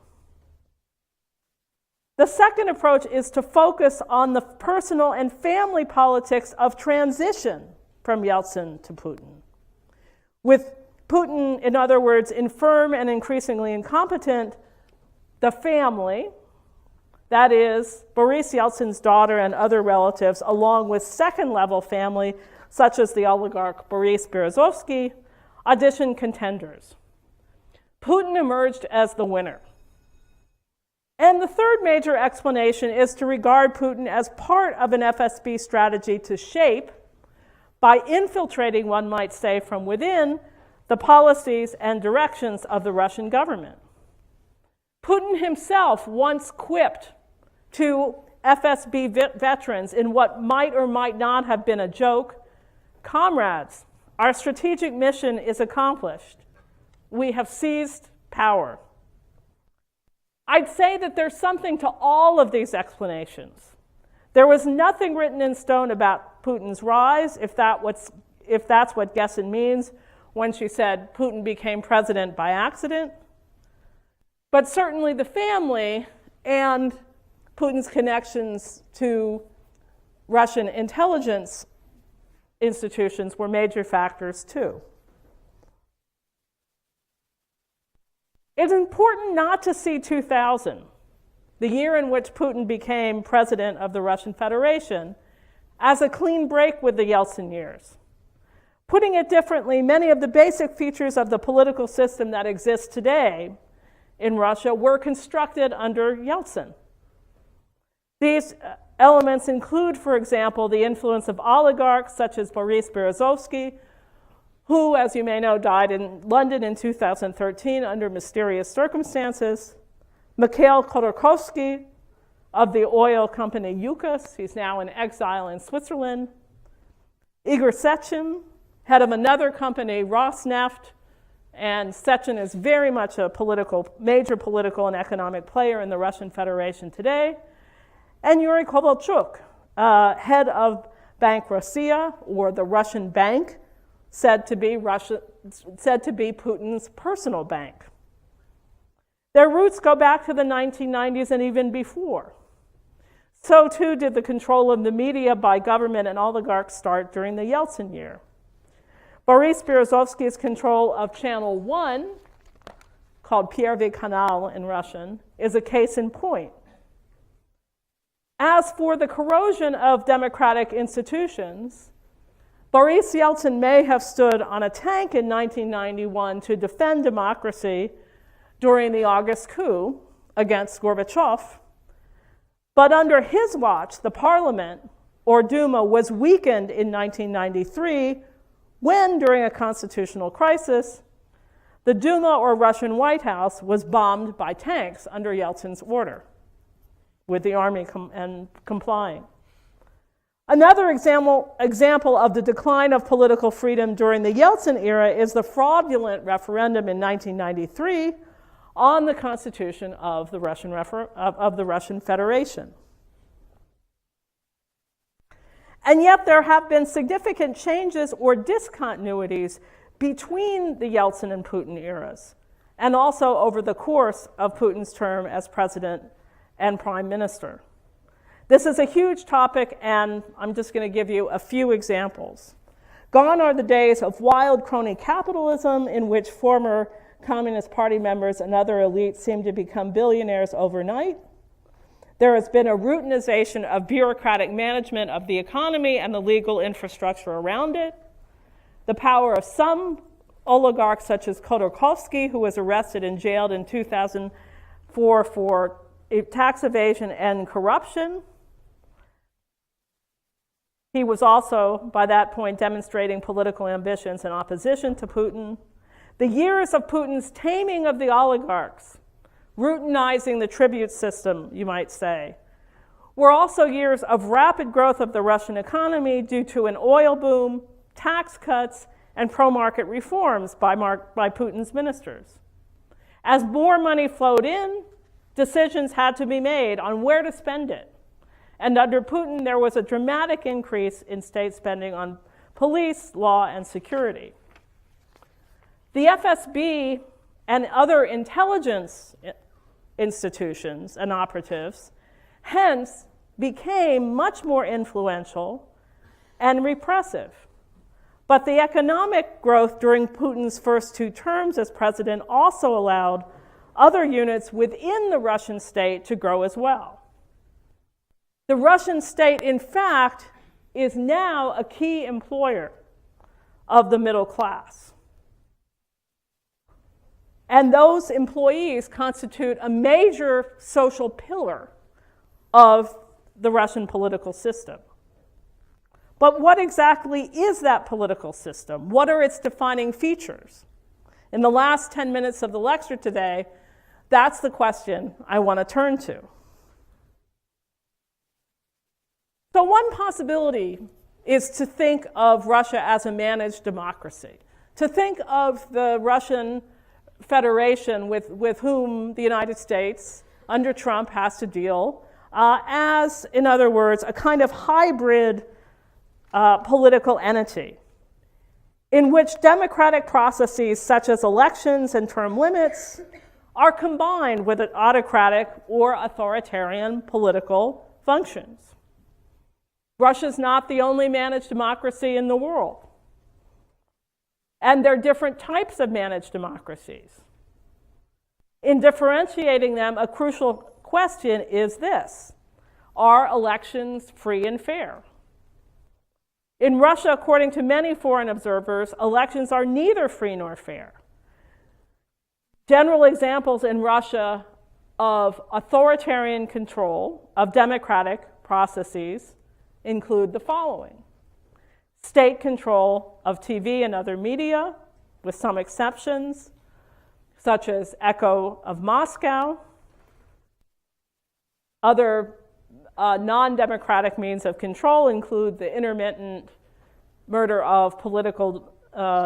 The second approach is to focus on the personal and family politics of transition from Yeltsin to Putin. With Putin, in other words, infirm and increasingly incompetent, the family, that is, Boris Yeltsin's daughter and other relatives, along with second-level family, such as the oligarch Boris Berezovsky, auditioned contenders. Putin emerged as the winner. And the third major explanation is to regard Putin as part of an FSB strategy to shape, by infiltrating, one might say, from within, the policies and directions of the Russian government. Putin himself once quipped to FSB veterans in what might or might not have been a joke, "Comrades, our strategic mission is accomplished. We have seized power." I'd say that there's something to all of these explanations. There was nothing written in stone about Putin's rise, if that's what Gessen means when she said Putin became president by accident. But certainly the family and Putin's connections to Russian intelligence institutions were major factors too. It's important not to see 2000, the year in which Putin became president of the Russian Federation, as a clean break with the Yeltsin years. Putting it differently, many of the basic features of the political system that exists today in Russia were constructed under Yeltsin. These elements include, for example, the influence of oligarchs such as Boris Berezovsky, who, as you may know, died in London in 2013 under mysterious circumstances, Mikhail Khodorkovsky of the oil company Yukos, he's now in exile in Switzerland, Igor Sechin, head of another company, Rosneft, and Sechin is very much a major political and economic player in the Russian Federation today, and Yuri Kovalchuk, head of Bank Rossiya, or the Russian bank, said to be Putin's personal bank. Their roots go back to the 1990s and even before. So too did the control of the media by government and oligarchs start during the Yeltsin year. Boris Berezovsky's control of Channel 1, called Первый канал in Russian, is a case in point. As for the corrosion of democratic institutions, Boris Yeltsin may have stood on a tank in 1991 to defend democracy during the August coup against Gorbachev, but under his watch, the parliament, or Duma, was weakened in 1993 when, during a constitutional crisis, the Duma, or Russian White House, was bombed by tanks under Yeltsin's order, with the army complying. Another example of the decline of political freedom during the Yeltsin era is the fraudulent referendum in 1993 on the constitution of the Russian Federation. And yet there have been significant changes or discontinuities between the Yeltsin and Putin eras, and also over the course of Putin's term as president and prime minister. This is a huge topic, and I'm just going to give you a few examples. Gone are the days of wild crony capitalism in which former Communist Party members and other elites seem to become billionaires overnight. There has been a routinization of bureaucratic management of the economy and the legal infrastructure around it. The power of some oligarchs, such as Khodorkovsky, who was arrested and jailed in 2004 for tax evasion and corruption. He was also, by that point, demonstrating political ambitions in opposition to Putin. The years of Putin's taming of the oligarchs, routinizing the tribute system, you might say, were also years of rapid growth of the Russian economy due to an oil boom, tax cuts, and pro-market reforms by Putin's ministers. As more money flowed in, decisions had to be made on where to spend it. And under Putin, there was a dramatic increase in state spending on police, law, and security. The FSB and other intelligence institutions and operatives hence became much more influential and repressive. But the economic growth during Putin's first 2 terms as president also allowed other units within the Russian state to grow as well. The Russian state, in fact, is now a key employer of the middle class. And those employees constitute a major social pillar of the Russian political system. But what exactly is that political system? What are its defining features? In the last 10 minutes of the lecture today, that's the question I want to turn to. So one possibility is to think of Russia as a managed democracy, to think of the Russian Federation with whom the United States, under Trump, has to deal as, in other words, a kind of hybrid political entity in which democratic processes such as elections and term limits are combined with autocratic or authoritarian political functions. Russia's not the only managed democracy in the world. And there are different types of managed democracies. In differentiating them, a crucial question is this: are elections free and fair? In Russia, according to many foreign observers, elections are neither free nor fair. General examples in Russia of authoritarian control of democratic processes include the following: state control of TV and other media, with some exceptions, such as Echo of Moscow. Other non-democratic means of control include the intermittent murder of political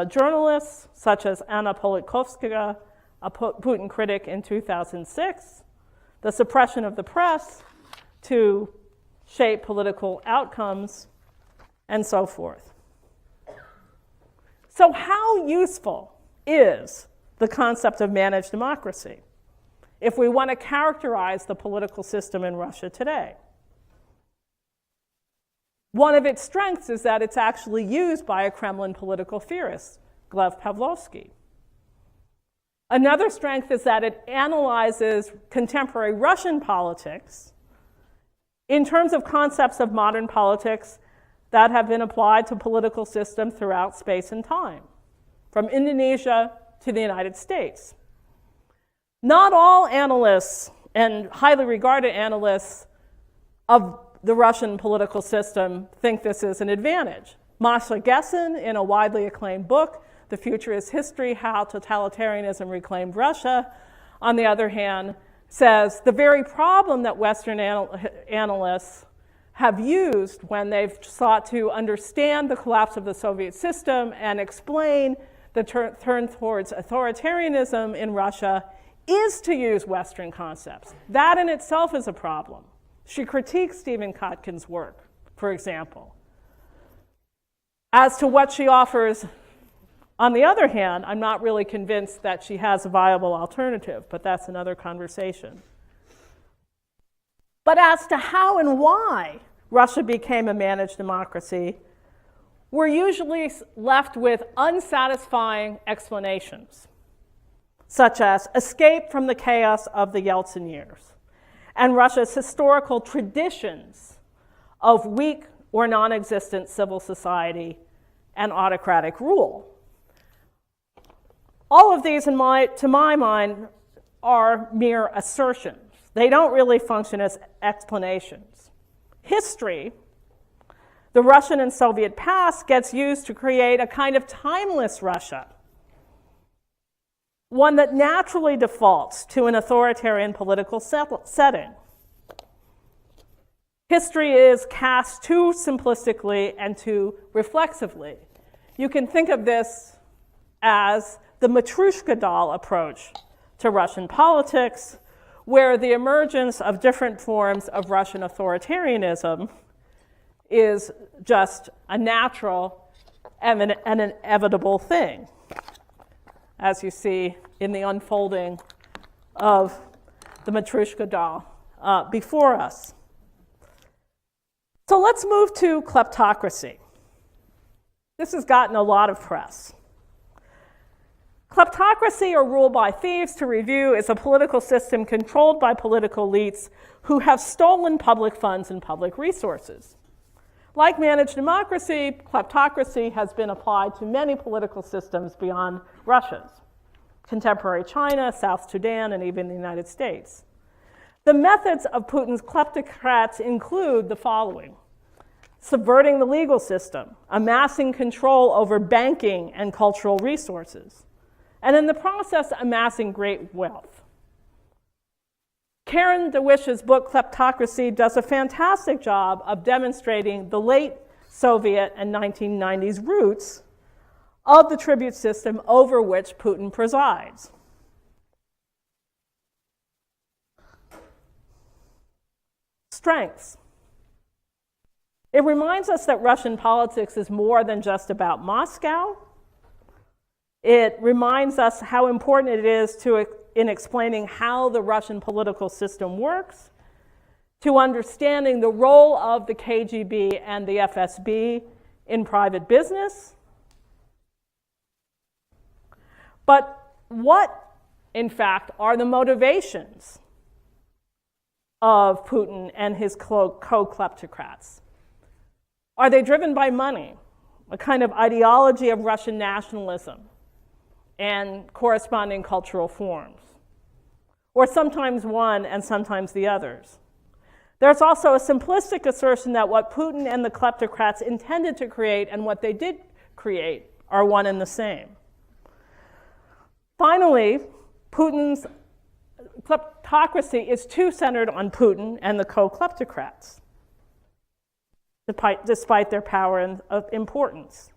journalists, such as Anna Politkovskaya, a Putin critic, in 2006, the suppression of the press to shape political outcomes, and so forth. So how useful is the concept of managed democracy if we want to characterize the political system in Russia today? One of its strengths is that it's actually used by a Kremlin political theorist, Gleb Pavlovsky. Another strength is that it analyzes contemporary Russian politics in terms of concepts of modern politics that have been applied to political systems throughout space and time, from Indonesia to the United States. Not all analysts and highly regarded analysts of the Russian political system think this is an advantage. Masha Gessen, in a widely acclaimed book, The Future is History: How Totalitarianism Reclaimed Russia, on the other hand, says the very problem that Western analysts have used when they've sought to understand the collapse of the Soviet system and explain the turn towards authoritarianism in Russia is to use Western concepts. That in itself is a problem. She critiques Stephen Kotkin's work, for example. As to what she offers, on the other hand, I'm not really convinced that she has a viable alternative, but that's another conversation. But as to how and why Russia became a managed democracy, we're usually left with unsatisfying explanations, such as escape from the chaos of the Yeltsin years and Russia's historical traditions of weak or non-existent civil society and autocratic rule. All of these, to my mind, are mere assertions. They don't really function as explanations. History, the Russian and Soviet past, gets used to create a kind of timeless Russia, one that naturally defaults to an authoritarian political setting. History is cast too simplistically and too reflexively. You can think of this as the Matryoshka doll approach to Russian politics, where the emergence of different forms of Russian authoritarianism is just a natural and an inevitable thing, as you see in the unfolding of the Matryoshka doll before us. So let's move to kleptocracy. This has gotten a lot of press. Kleptocracy, or rule by thieves to review, is a political system controlled by political elites who have stolen public funds and public resources. Like managed democracy, kleptocracy has been applied to many political systems beyond Russia's: contemporary China, South Sudan, and even the United States. The methods of Putin's kleptocrats include the following: subverting the legal system, amassing control over banking and cultural resources, and in the process, amassing great wealth. Karen DeWish's book, Kleptocracy, does a fantastic job of demonstrating the late Soviet and 1990s roots of the tribute system over which Putin presides. Strengths. It reminds us that Russian politics is more than just about Moscow. It reminds us how important it is in explaining how the Russian political system works, to understanding the role of the KGB and the FSB in private business. But what, in fact, are the motivations of Putin and his co-kleptocrats? Are they driven by money, a kind of ideology of Russian nationalism and corresponding cultural forms? Or sometimes one and sometimes the others? There's also a simplistic assertion that what Putin and the kleptocrats intended to create and what they did create are one and the same. Finally, Putin's kleptocracy is too centered on Putin and the co-kleptocrats, despite their power and importance.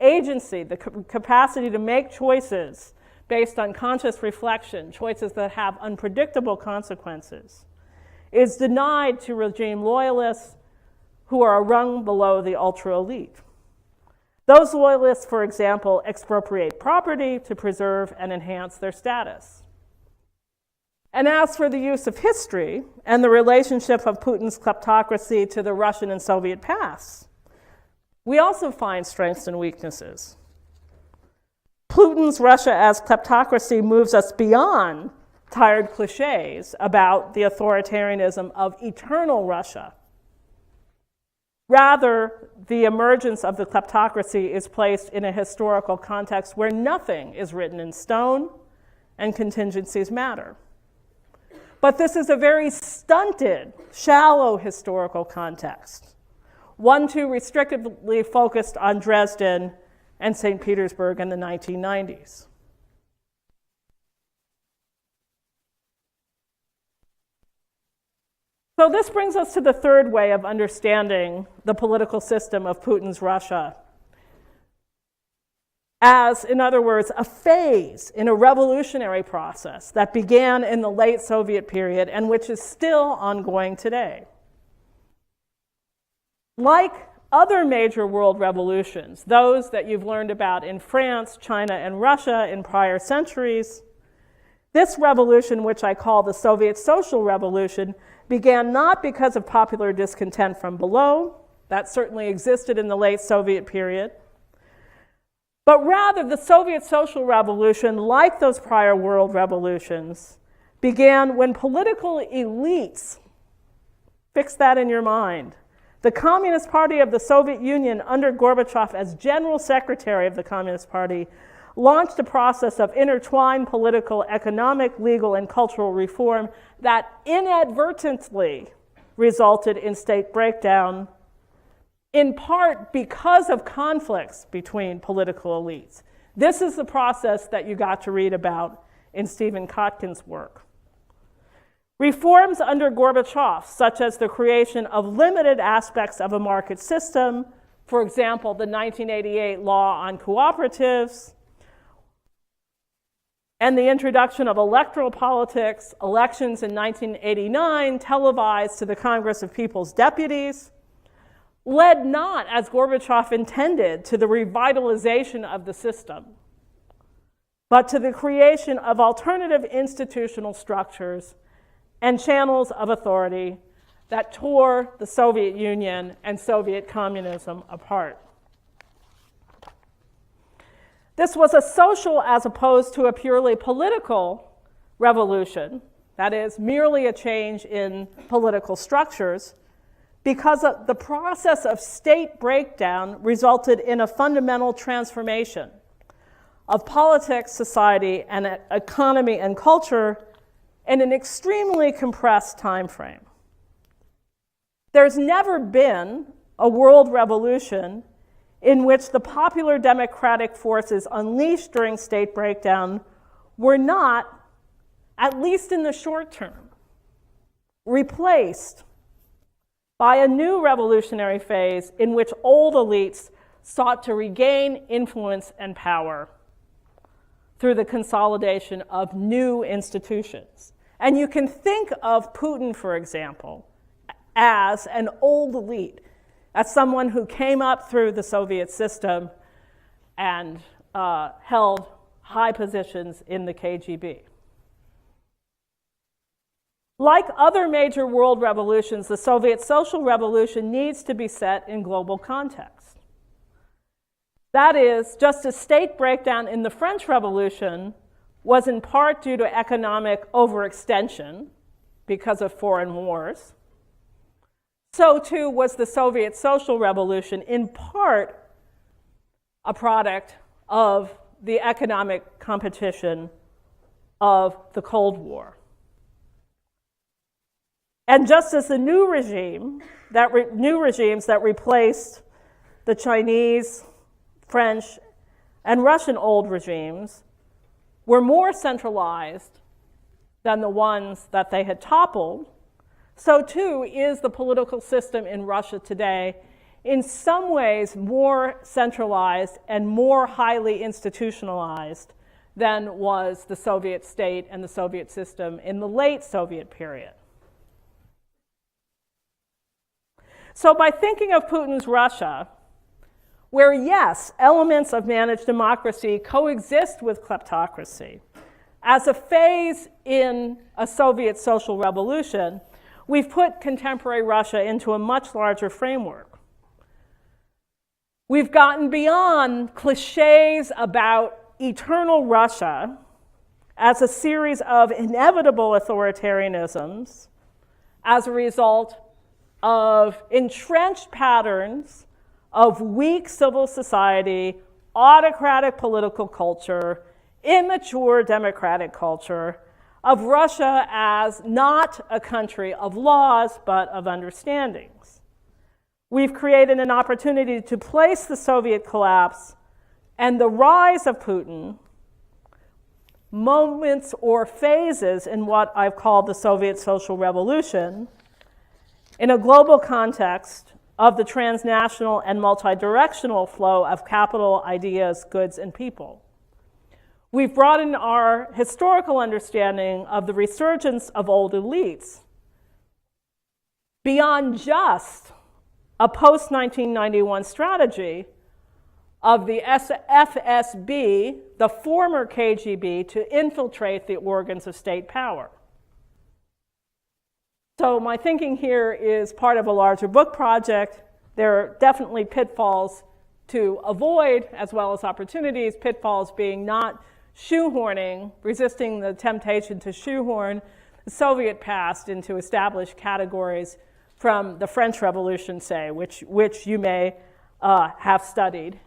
Agency, the capacity to make choices based on conscious reflection, choices that have unpredictable consequences, is denied to regime loyalists who are a rung below the ultra-elite. Those loyalists, for example, expropriate property to preserve and enhance their status. And as for the use of history and the relationship of Putin's kleptocracy to the Russian and Soviet past, we also find strengths and weaknesses. Putin's Russia as kleptocracy moves us beyond tired cliches about the authoritarianism of eternal Russia. Rather, the emergence of the kleptocracy is placed in a historical context where nothing is written in stone and contingencies matter. But this is a very stunted, shallow historical context, one too restrictively focused on Dresden and St. Petersburg in the 1990s. So this brings us to the third way of understanding the political system of Putin's Russia as, in other words, a phase in a revolutionary process that began in the late Soviet period and which is still ongoing today. Like other major world revolutions, those that you've learned about in France, China, and Russia in prior centuries, this revolution, which I call the Soviet Social Revolution, began not because of popular discontent from below, that certainly existed in the late Soviet period, but rather the Soviet Social Revolution, like those prior world revolutions, began when political elites, fix that in your mind, the Communist Party of the Soviet Union under Gorbachev as General Secretary of the Communist Party launched a process of intertwined political, economic, legal, and cultural reform that inadvertently resulted in state breakdown, in part because of conflicts between political elites. This is the process that you got to read about in Stephen Kotkin's work. Reforms under Gorbachev, such as the creation of limited aspects of a market system, for example, the 1988 law on cooperatives, and the introduction of electoral politics, elections in 1989 televised to the Congress of People's Deputies, led not, as Gorbachev intended, to the revitalization of the system, but to the creation of alternative institutional structures and channels of authority that tore the Soviet Union and Soviet communism apart. This was a social as opposed to a purely political revolution, that is, merely a change in political structures, because the process of state breakdown resulted in a fundamental transformation of politics, society, and economy and culture in an extremely compressed time frame. There's never been a world revolution in which the popular democratic forces unleashed during state breakdown were not, at least in the short term, replaced by a new revolutionary phase in which old elites sought to regain influence and power through the consolidation of new institutions. And you can think of Putin, for example, as an old elite, as someone who came up through the Soviet system and held high positions in the KGB. Like other major world revolutions, the Soviet Social Revolution needs to be set in global context. That is, just as state breakdown in the French Revolution was in part due to economic overextension because of foreign wars, so too was the Soviet Social Revolution, in part a product of the economic competition of the Cold War. And just as the new regimes that replaced the Chinese, French, and Russian old regimes were more centralized than the ones that they had toppled, so too is the political system in Russia today, in some ways more centralized and more highly institutionalized than was the Soviet state and the Soviet system in the late Soviet period. So by thinking of Putin's Russia, where yes, elements of managed democracy coexist with kleptocracy, as a phase in a Soviet social revolution, we've put contemporary Russia into a much larger framework. We've gotten beyond cliches about eternal Russia as a series of inevitable authoritarianisms as a result of entrenched patterns of weak civil society, autocratic political culture, immature democratic culture, of Russia as not a country of laws, but of understandings. We've created an opportunity to place the Soviet collapse and the rise of Putin, moments or phases in what I've called the Soviet social revolution, in a global context of the transnational and multidirectional flow of capital, ideas, goods, and people. We've broadened our historical understanding of the resurgence of old elites beyond just a post-1991 strategy of the FSB, the former KGB, to infiltrate the organs of state power. So my thinking here is part of a larger book project. There are definitely pitfalls to avoid as well as opportunities, pitfalls being not shoehorning, resisting the temptation to shoehorn the Soviet past into established categories from the French Revolution, say, which you may have studied,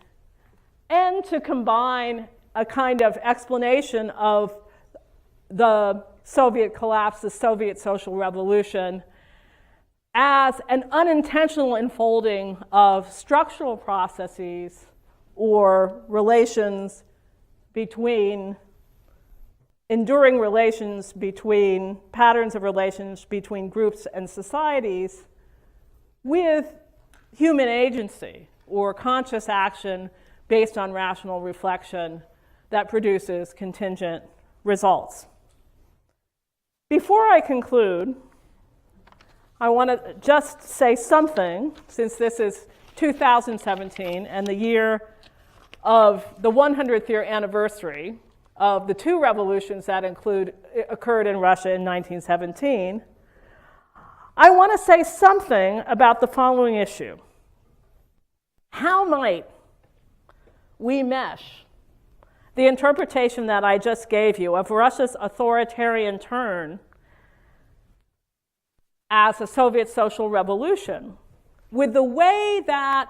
and to combine a kind of explanation of the Soviet collapse, the Soviet social revolution, as an unintentional unfolding of structural processes or relations between, enduring relations between, patterns of relations between groups and societies with human agency or conscious action based on rational reflection that produces contingent results. Before I conclude, I want to just say something, since this is 2017 and the year of the 100th year anniversary of the two revolutions that occurred in Russia in 1917. I want to say something about the following issue. How might we mesh the interpretation that I just gave you of Russia's authoritarian turn as a Soviet social revolution with the way that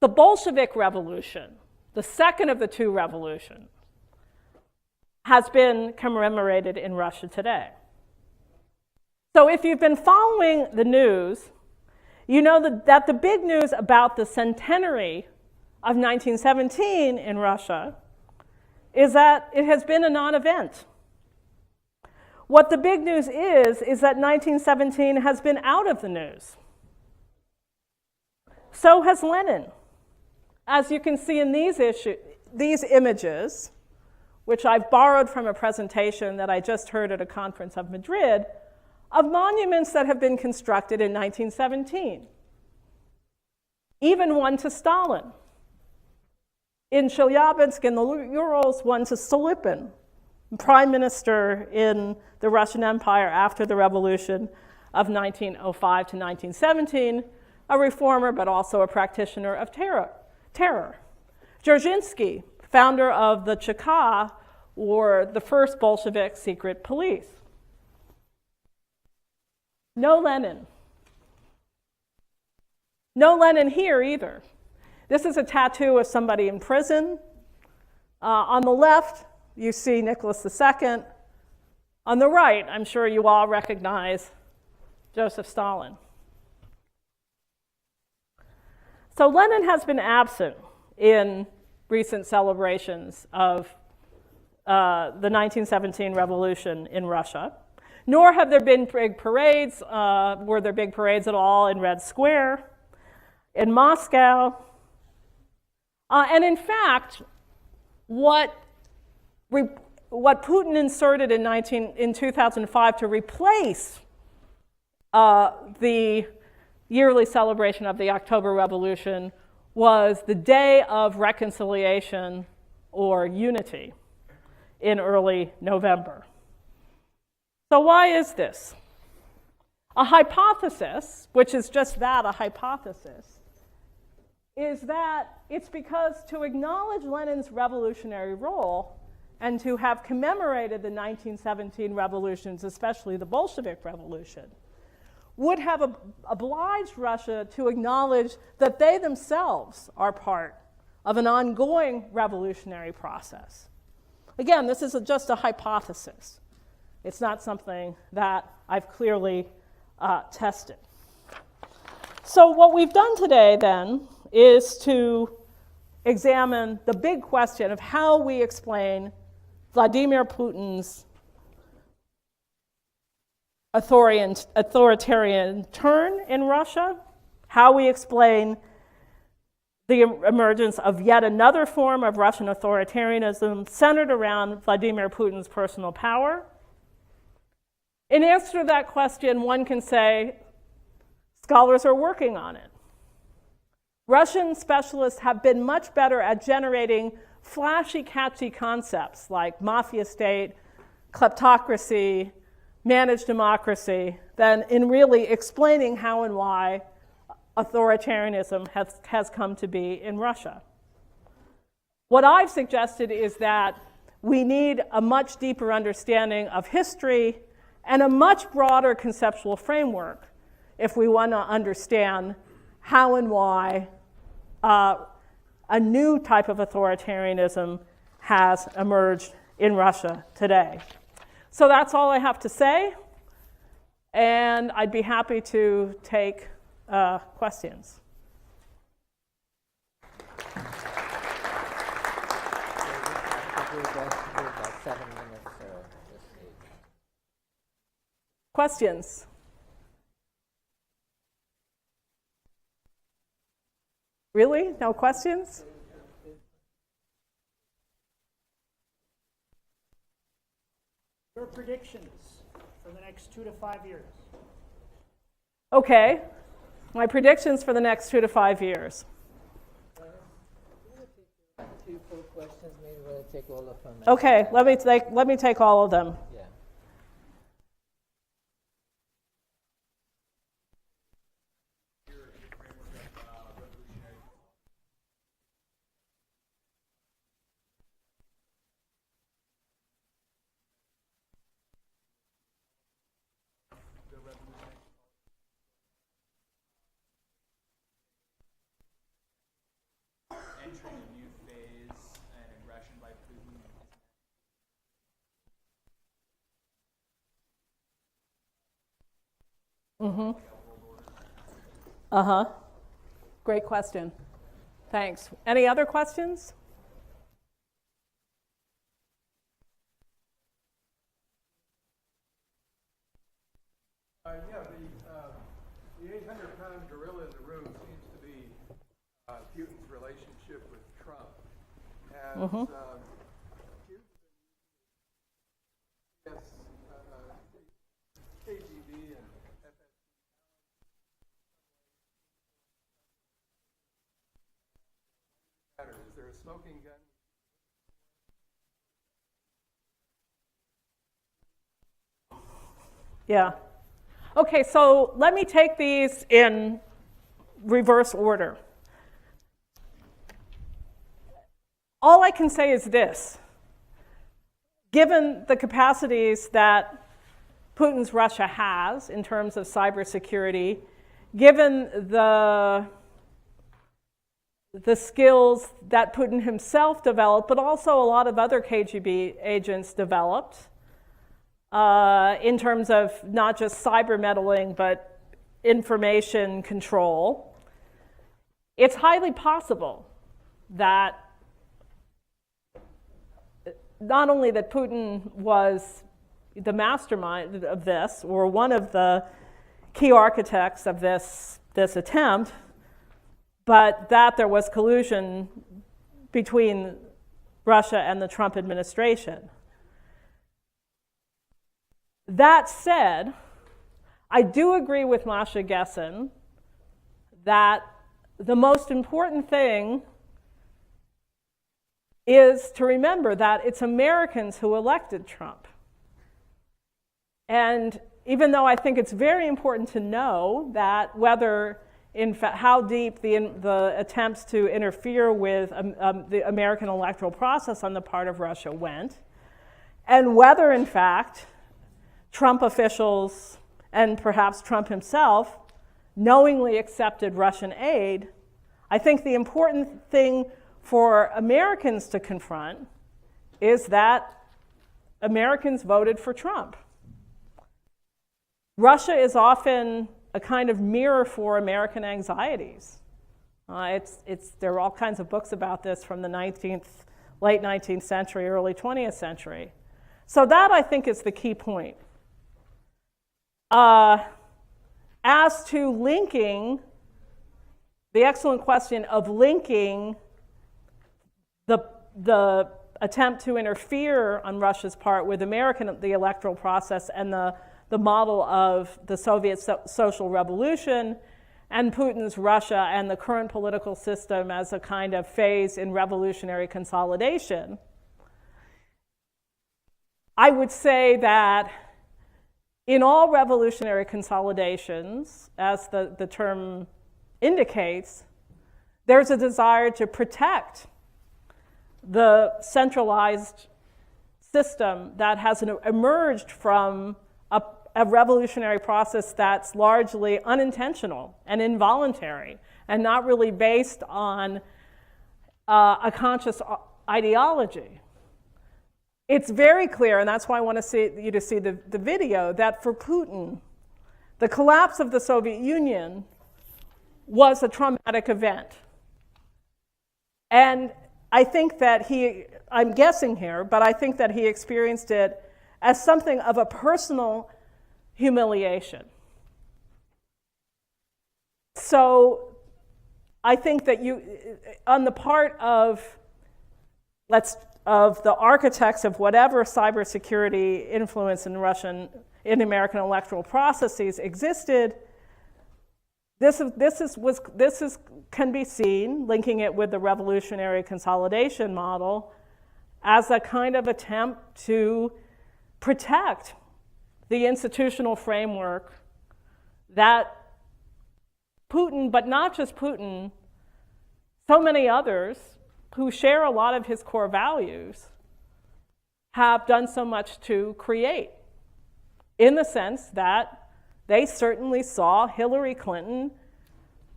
the Bolshevik Revolution, the second of the two revolutions, has been commemorated in Russia today? So if you've been following the news, you know that the big news about the centenary of 1917 in Russia is that it has been a non-event. What the big news is that 1917 has been out of the news. So has Lenin. As you can see in these images, which I've borrowed from a presentation that I just heard at a conference of Madrid, of monuments that have been constructed in 1917. Even one to Stalin. In Chelyabinsk in the Urals, one to Stolypin, prime minister in the Russian Empire after the revolution of 1905 to 1917, a reformer but also a practitioner of terror. Dzerzhinsky, founder of the Cheka, or the first Bolshevik secret police. No Lenin. No Lenin here either. This is a tattoo of somebody in prison. On the left, you see Nicholas II. On the right, I'm sure you all recognize Joseph Stalin. So Lenin has been absent in recent celebrations of the 1917 revolution in Russia, nor have there been big parades. Were there big parades at all in Red Square, in Moscow? And in fact, what Putin inserted in 2005 to replace the yearly celebration of the October Revolution was the Day of Reconciliation or Unity in early November. So why is this? A hypothesis, which is just that, a hypothesis, is that it's because to acknowledge Lenin's revolutionary role and to have commemorated the 1917 revolutions, especially the Bolshevik Revolution, would have obliged Russia to acknowledge that they themselves are part of an ongoing revolutionary process. Again, this is just a hypothesis. It's not something that I've clearly tested. So what we've done today, then, is to examine the big question of how we explain Vladimir Putin's authoritarian turn in Russia, how we explain the emergence of yet another form of Russian authoritarianism centered around Vladimir Putin's personal power. In answer to that question, one can say scholars are working on it. Russian specialists have been much better at generating flashy, catchy concepts like mafia state, kleptocracy, managed democracy than in really explaining how and why authoritarianism has come to be in Russia. What I've suggested is that we need a much deeper understanding of history and a much broader conceptual framework if we want to understand how and why a new type of authoritarianism has emerged in Russia today. So that's all I have to say, and I'd be happy to take questions. Questions? Really? No questions? Your predictions for the next 2 to 5 years. Okay. My predictions for the next 2 to 5 years. 3, 4 questions, maybe we'll take all of them. Okay, let me take all of them. Yeah. Entering a new phase and aggression by Putin. Great question. Thanks. Any other questions? The 800-pound gorilla in the room seems to be Putin's relationship with Trump. Has Putin been KGB and FSB? Is there a smoking gun? Yeah. Okay, so let me take these in reverse order. All I can say is this. Given the capacities that Putin's Russia has in terms of cybersecurity, given the skills that Putin himself developed, but also a lot of other KGB agents developed, in terms of not just cyber meddling, but information control, it's highly possible that not only that Putin was the mastermind of this, or one of the key architects of this attempt, but that there was collusion between Russia and the Trump administration. That said, I do agree with Masha Gessen that the most important thing is to remember that it's Americans who elected Trump. And even though I think it's very important to know that whether, in fact, how deep the attempts to interfere with the American electoral process on the part of Russia went, and whether, in fact, Trump officials and perhaps Trump himself, knowingly accepted Russian aid, I think the important thing for Americans to confront is that Americans voted for Trump. Russia is often a kind of mirror for American anxieties. There are all kinds of books about this from the late 19th century, early 20th century. So that, I think, is the key point. As to linking, the excellent question of linking the attempt to interfere on Russia's part with the electoral process and the model of the Soviet social revolution and Putin's Russia and the current political system as a kind of phase in revolutionary consolidation, I would say that in all revolutionary consolidations, as the term indicates, there's a desire to protect the centralized system that has emerged from a revolutionary process that's largely unintentional and involuntary and not really based on a conscious ideology. It's very clear, and that's why I want you to see the video, that for Putin, the collapse of the Soviet Union was a traumatic event. And I think that I'm guessing here, but I think that he experienced it as something of a personal humiliation. So I think that on the part of the architects of whatever cybersecurity influence in American electoral processes existed, this can be seen, linking it with the revolutionary consolidation model, as a kind of attempt to protect the institutional framework that Putin, but not just Putin, so many others who share a lot of his core values have done so much to create, in the sense that they certainly saw Hillary Clinton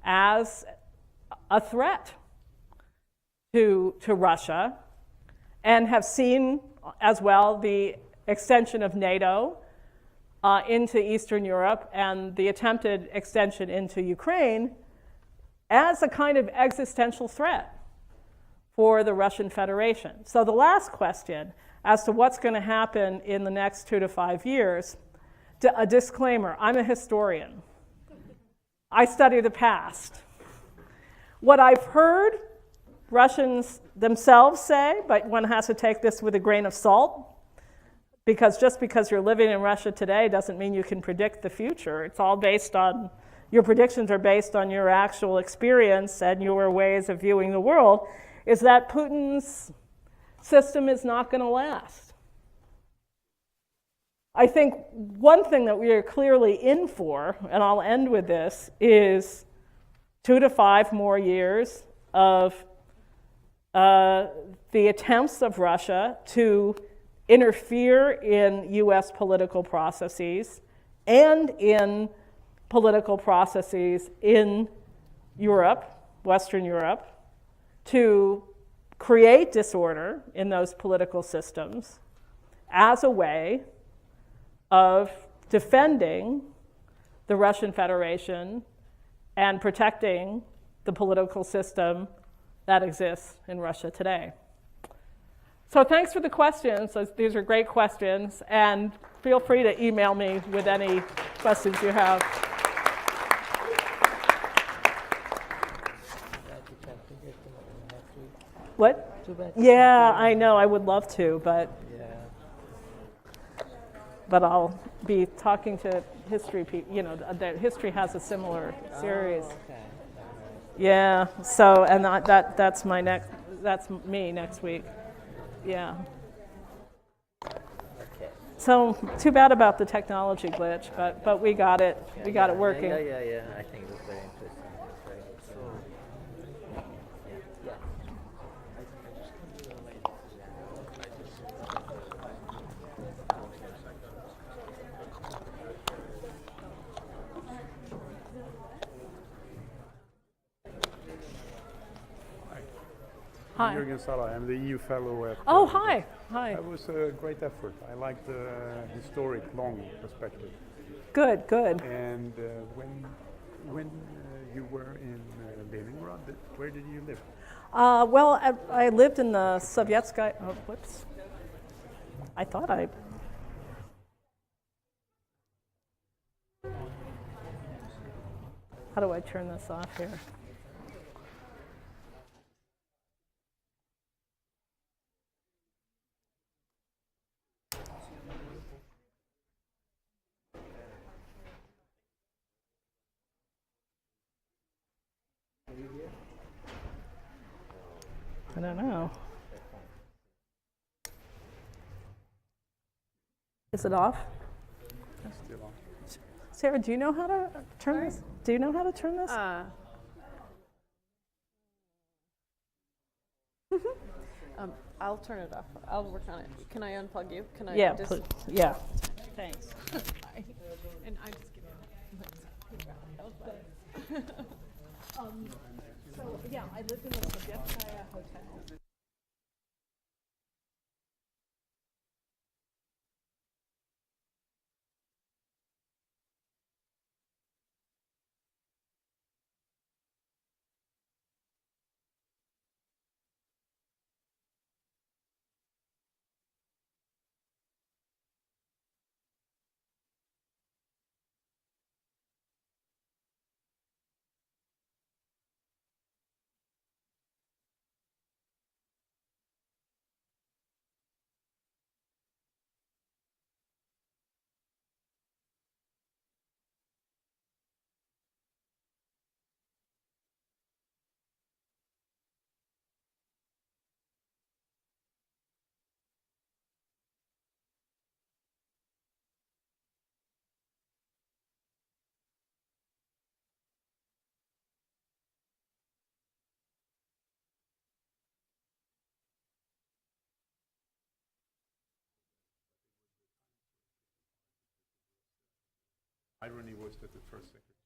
as a threat to Russia, and have seen as well the extension of NATO into Eastern Europe and the attempted extension into Ukraine as a kind of existential threat for the Russian Federation. So the last question as to what's going to happen in the next 2 to 5 years, a disclaimer, I'm a historian. I study the past. What I've heard Russians themselves say, but one has to take this with a grain of salt, because just because you're living in Russia today doesn't mean you can predict the future. It's all based on, your predictions are based on your actual experience and your ways of viewing the world, is that Putin's system is not going to last. I think one thing that we are clearly in for, and I'll end with this, is 2 to 5 more years of the attempts of Russia to interfere in US political processes and in political processes in Europe, Western Europe, to create disorder in those political systems as a way of defending the Russian Federation and protecting the political system that exists in Russia today. So thanks for the questions. These are great questions, and feel free to email me with any questions you have. What? Yeah, I know. I would love to, but I'll be talking to history people. You know, history has a similar series. Yeah. So, and that's me next week. Yeah. So too bad about the technology glitch, but we got it. We got it working. Yeah. I think it was very interesting. Hi. Jürgen Sala. I'm the EU fellow at. Oh, hi. Hi. That was a great effort. I like the historic, long perspective. Good, good. And when you were in Leningrad, where did you live? Well, I lived in the Sovietsky. Oh, whoops. I thought I. How do I turn this off here? I don't know. Is it off? Still on. Sarah, do you know how to turn this? Do you know how to turn this? I'll turn it off. I'll work on it. Can I unplug you? Can I Yeah, just... please. Yeah. Thanks. And I'm just kidding. So, yeah, I lived in the Sovietskaya hotel. Irony was that the first secretary